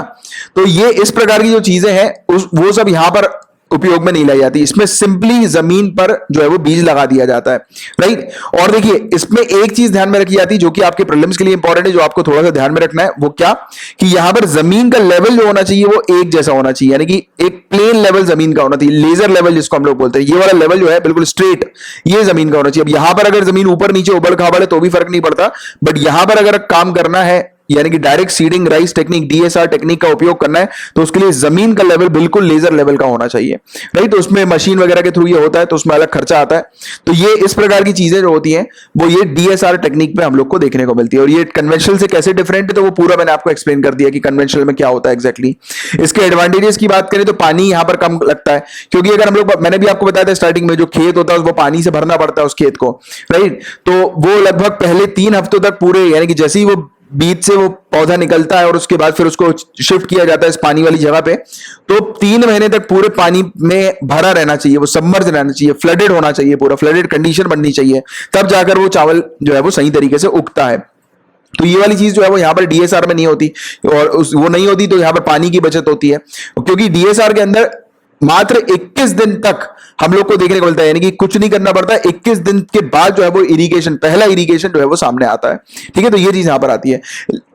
[SPEAKER 1] तो ये इस प्रकार की जो चीजें हैं वो सब यहां पर उपयोग में नहीं लाई जाती। इसमें सिंपली जमीन पर जो है वो बीज लगा दिया जाता है, राइट। और देखिए इसमें एक चीज ध्यान में रखी जाती है जो कि आपके प्रीलिम्स के लिए इंपॉर्टेंट है, जो आपको थोड़ा सा ध्यान में रखना है, वो क्या कि यहां पर जमीन का लेवल जो होना चाहिए वो एक जैसा होना चाहिए, यानी कि एक प्लेन लेवल जमीन का होना चाहिए, लेजर लेवल जिसको हम लोग बोलते हैं, ये वाला लेवल जो है बिल्कुल स्ट्रेट ये जमीन का होना चाहिए। अब यहां पर अगर जमीन ऊपर नीचे उबड़ खाबड़ है तो भी फर्क नहीं पड़ता, बट यहां पर अगर काम करना है यानी कि direct seeding rice technique, DSR technique का उपयोग करना है, तो उसके लिए जमीन का लेवल बिल्कुल लेजर लेवल का होना चाहिए, राइट। तो उसमें मशीन वगैरह के थ्रू ये होता है, तो उसमें अलग खर्चा आता है। तो ये इस प्रकार की चीजें जो होती हैं वो ये डीएसआर टेक्निक में हम लोग को देखने को मिलती है। और ये कन्वेंशनल से कैसे डिफरेंट है तो वो पूरा मैंने आपको एक्सप्लेन कर दिया कि कन्वेंशनल में क्या होता है एग्जैक्टली। इसके एडवांटेजेस की बात करें तो पानी यहां पर कम लगता है, क्योंकि अगर हम लोग, मैंने भी आपको बताया था स्टार्टिंग में, जो खेत होता है वो पानी से भरना पड़ता है उस खेत को, राइट। तो वो लगभग पहले 3 हफ्तों तक पूरे, यानी कि जैसे ही वो बीज से वो पौधा निकलता है और उसके बाद फिर उसको शिफ्ट किया जाता है इस पानी वाली जगह पे, तो 3 महीने तक पूरे पानी में भरा रहना चाहिए, वो सबमर्ज रहना चाहिए, फ्लडेड होना चाहिए, पूरा फ्लडेड कंडीशन बननी चाहिए, तब जाकर वो चावल जो है वो सही तरीके से उगता है। तो ये वाली चीज जो है वो यहां पर डीएसआर में नहीं होती, और वो नहीं होती तो यहां पर पानी की बचत होती है, क्योंकि डीएसआर के अंदर मात्र 21 दिन तक हम लोग को देखने को मिलता है, यानी कि कुछ नहीं करना पड़ता, 21 दिन के बाद जो है वो इरिगेशन, पहला इरिगेशन जो है वो सामने आता है, ठीक है। तो ये चीज यहां पर आती है।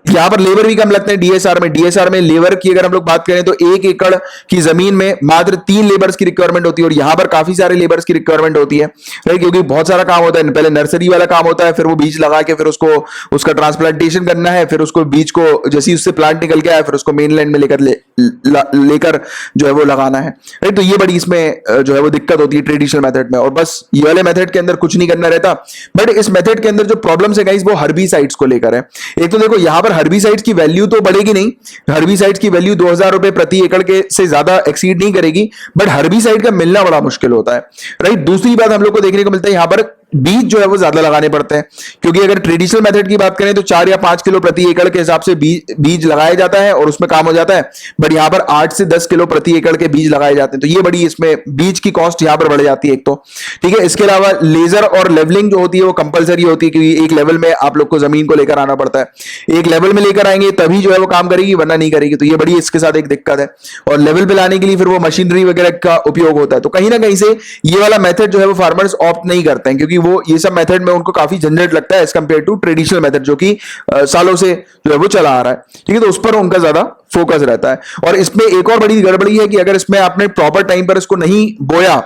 [SPEAKER 1] यहां पर लेबर भी कम लगते हैं डीएसआर में लेबर की अगर हम लोग बात करें तो 1 एकड़ की जमीन में मात्र 3 लेबर्स की रिक्वायरमेंट होती है, और यहां पर काफी सारे लेबर्स की रिक्वायरमेंट होती है, राइट, क्योंकि बहुत सारा काम होता है। पहले नर्सरी वाला काम होता है, फिर वो बीज लगा के फिर उसको उसका ट्रांसप्लांटेशन करना है, फिर उसको बीज को जैसे ही उससे प्लांट निकल गया है फिर उसको मेन लैंड में लेकर जो है वो लगाना है, राइट। तो ये बड़ी इसमें जो है वो दिक्कत होती है ट्रेडिशनल मेथड में। और बस ये वाले मेथड के अंदर कुछ नहीं करना रहता, बट इस मेथड के अंदर जो प्रॉब्लम्स है गाइस वो हर्बिसाइड्स को लेकर है। एक तो देखो यहां पर हर्बिसाइड्स की वैल्यू तो बढ़ेगी नहीं, हर्बिसाइड्स की वैल्यू 2000 रुपए प्रति एकड़ के से ज्यादा एक्सीड नहीं करेगी, बट हर्बिसाइड का मिलना बड़ा मुश्किल होता है, राइट। दूसरी बात हम लोग को देखने को मिलता है यहां पर बीज जो है वो ज्यादा लगाने पड़ते हैं, क्योंकि अगर ट्रेडिशनल मेथड की बात करें तो 4 या 5 किलो प्रति एकड़ के हिसाब से बीज लगाया जाता है और उसमें काम हो जाता है, बट यहां पर 8 से 10 किलो प्रति एकड़ के बीज लगाए जाते हैं। तो ये बड़ी इसमें बीज की कॉस्ट यहां पर बढ़ जाती है एक तो, ठीक है। इसके अलावा लेजर और लेवलिंग जो होती है वो कंपलसरी होती है, क्योंकि एक लेवल में आप लोग को जमीन को लेकर आना पड़ता है, एक लेवल में लेकर आएंगे तभी जो है वो काम करेगी, वरना नहीं करेगी। तो ये बड़ी इसके साथ एक दिक्कत है। और लेवल पे लाने के लिए फिर वो मशीनरी वगैरह का उपयोग होता है। तो कहीं ना कहीं से ये वाला मेथड जो है वो फार्मर्स ऑप्ट नहीं करते हैं, क्योंकि वो ये सब मेथड में उनको काफी झंझट लगता है as compare to traditional method, जो कि सालों से जो है वो चला आ रहा है, ठीक है। तो उस पर उनका ज्यादा फोकस रहता है। और इसमें एक और बड़ी गड़बड़ी है कि अगर इसमें आपने प्रॉपर टाइम पर इसको नहीं बोया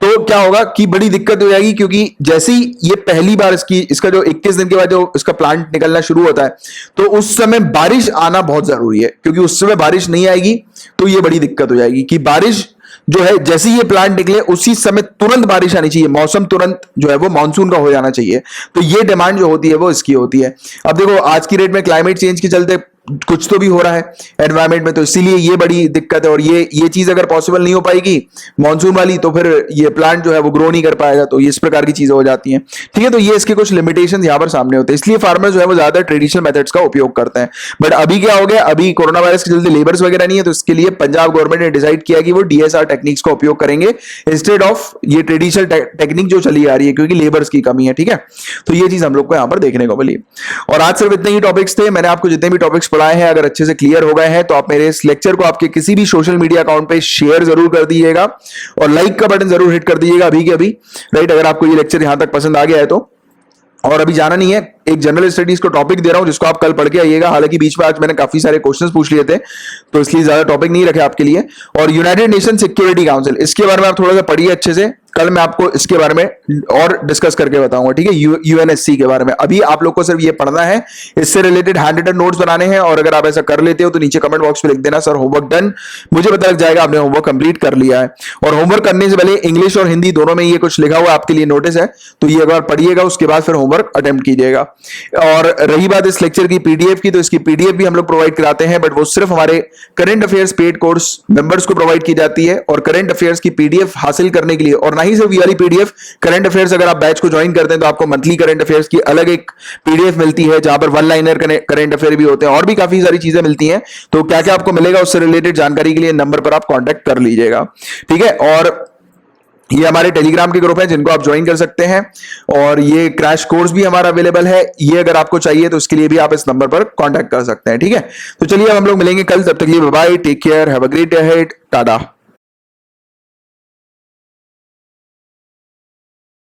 [SPEAKER 1] तो क्या होगा कि बड़ी दिक्कत हो जाएगी, क्योंकि जैसे ही ये पहली बार इसका जो 21 दिन के बाद जो इसका प्लांट निकलना शुरू होता है तो उस समय बारिश आना बहुत जरूरी है, क्योंकि उस समय बारिश नहीं आएगी तो ये बड़ी दिक्कत हो जाएगी कि बारिश जो है जैसे ही ये प्लांट निकले उसी समय तुरंत बारिश आनी चाहिए, मौसम तुरंत जो है वो मानसून का हो जाना चाहिए। तो ये डिमांड जो होती है वो इसकी होती है। अब देखो आज की डेट में क्लाइमेट चेंज के चलते कुछ तो भी हो रहा है एनवायरमेंट में, तो इसीलिए ये बड़ी दिक्कत है। और ये चीज अगर पॉसिबल नहीं हो पाएगी मानसून वाली तो फिर ये प्लांट जो है वो ग्रो नहीं कर पाएगा, तो इस प्रकार की चीजें हो जाती हैं, ठीक है। तो ये इसके कुछ लिमिटेशंस यहाँ पर सामने होते हैं, इसलिए फार्मर जो है वो ज्यादा ट्रेडिशनल मेथड्स का उपयोग करते हैं। बट अभी क्या हो गया, अभी कोरोना वायरस के चलते लेबर्स वगैरह नहीं है, तो इसके लिए पंजाब गवर्नमेंट ने डिसाइड किया कि वो डीएसआर टेक्निक्स का उपयोग करेंगे इंस्टेड ऑफ ये ट्रेडिशनल टेक्निक जो चली आ रही है, क्योंकि लेबर्स की कमी है, ठीक है। तो ये चीज हम लोग को यहाँ पर देखने को मिली। और आज सिर्फ इतने ही टॉपिक्स थे। मैंने आपको जितने भी टॉपिक्स पढ़ाए हैं अगर अच्छे से क्लियर हो गए हैं तो आप मेरे इस लेक्चर को आपके किसी भी सोशल मीडिया अकाउंट पे शेयर जरूर कर दीजिएगा और लाइक का बटन जरूर हिट कर दीजिएगा अभी के अभी, राइट। अगर आपको ये लेक्चर यहां तक पसंद आ गया है तो। और अभी जाना नहीं है, एक जनरल स्टडीज को टॉपिक दे रहा हूं जिसको आप कल पढ़ के आइएगा। हालांकि बीच में आज मैंने काफी सारे क्वेश्चंस पूछ लिए थे तो इसलिए ज्यादा टॉपिक नहीं रखे आपके लिए। और यूनाइटेड नेशन सिक्योरिटी काउंसिल, इसके बारे में आप थोड़ा सा पढ़िए अच्छे से, कल मैं आपको इसके बारे में और डिस्कस करके बताऊंगा, ठीक है। यूएनएससी के बारे में अभी आप लोग को सिर्फ ये पढ़ना है, इससे रिलेटेड हैंड रिटन नोट्स बनाने हैं। और अगर आप ऐसा कर लेते हो तो नीचे कमेंट बॉक्स में लिख देना सर होमवर्क डन, मुझे पता लग जाएगा आपने होमवर्क कंप्लीट कर लिया है। और होमवर्क करने से पहले इंग्लिश और हिंदी दोनों में ये कुछ लिखा हुआ आपके लिए नोटिस है, तो ये एक बार पढ़िएगा, उसके बाद फिर होमवर्क अटेम्प्ट कीजिएगा। और रही बात इस लेक्चर की पीडीएफ की, तो इसकी पीडीएफ भी हम लोग प्रोवाइड कराते हैं, बट वो सिर्फ हमारे current affairs paid course members को प्रोवाइड की जाती है। और करंट अफेयर्स की पीडीएफ हासिल करने के लिए, और ना ही सिर्फ ये वाली पीडीएफ, करंट अफेयर्स अगर आप बैच को ज्वाइन करते हैं तो आपको मंथली करंट अफेयर्स की अलग एक पीडीएफ मिलती है, जहां पर वन लाइनर करंट अफेयर भी होते हैं और भी काफी सारी चीजें मिलती हैं। तो क्या क्या आपको मिलेगा उससे रिलेटेड जानकारी के लिए नंबर पर आप कांटेक्ट कर लीजिएगा, ठीक है। और ये हमारे टेलीग्राम के ग्रुप है जिनको आप ज्वाइन कर सकते हैं, और ये क्रैश कोर्स भी हमारा अवेलेबल है, ये अगर आपको चाहिए तो उसके लिए भी आप इस नंबर पर कांटेक्ट कर सकते हैं, ठीक है। तो चलिए अब हम लोग मिलेंगे कल, तब तक के लिए bye bye, take care, have a great day ahead, Tata.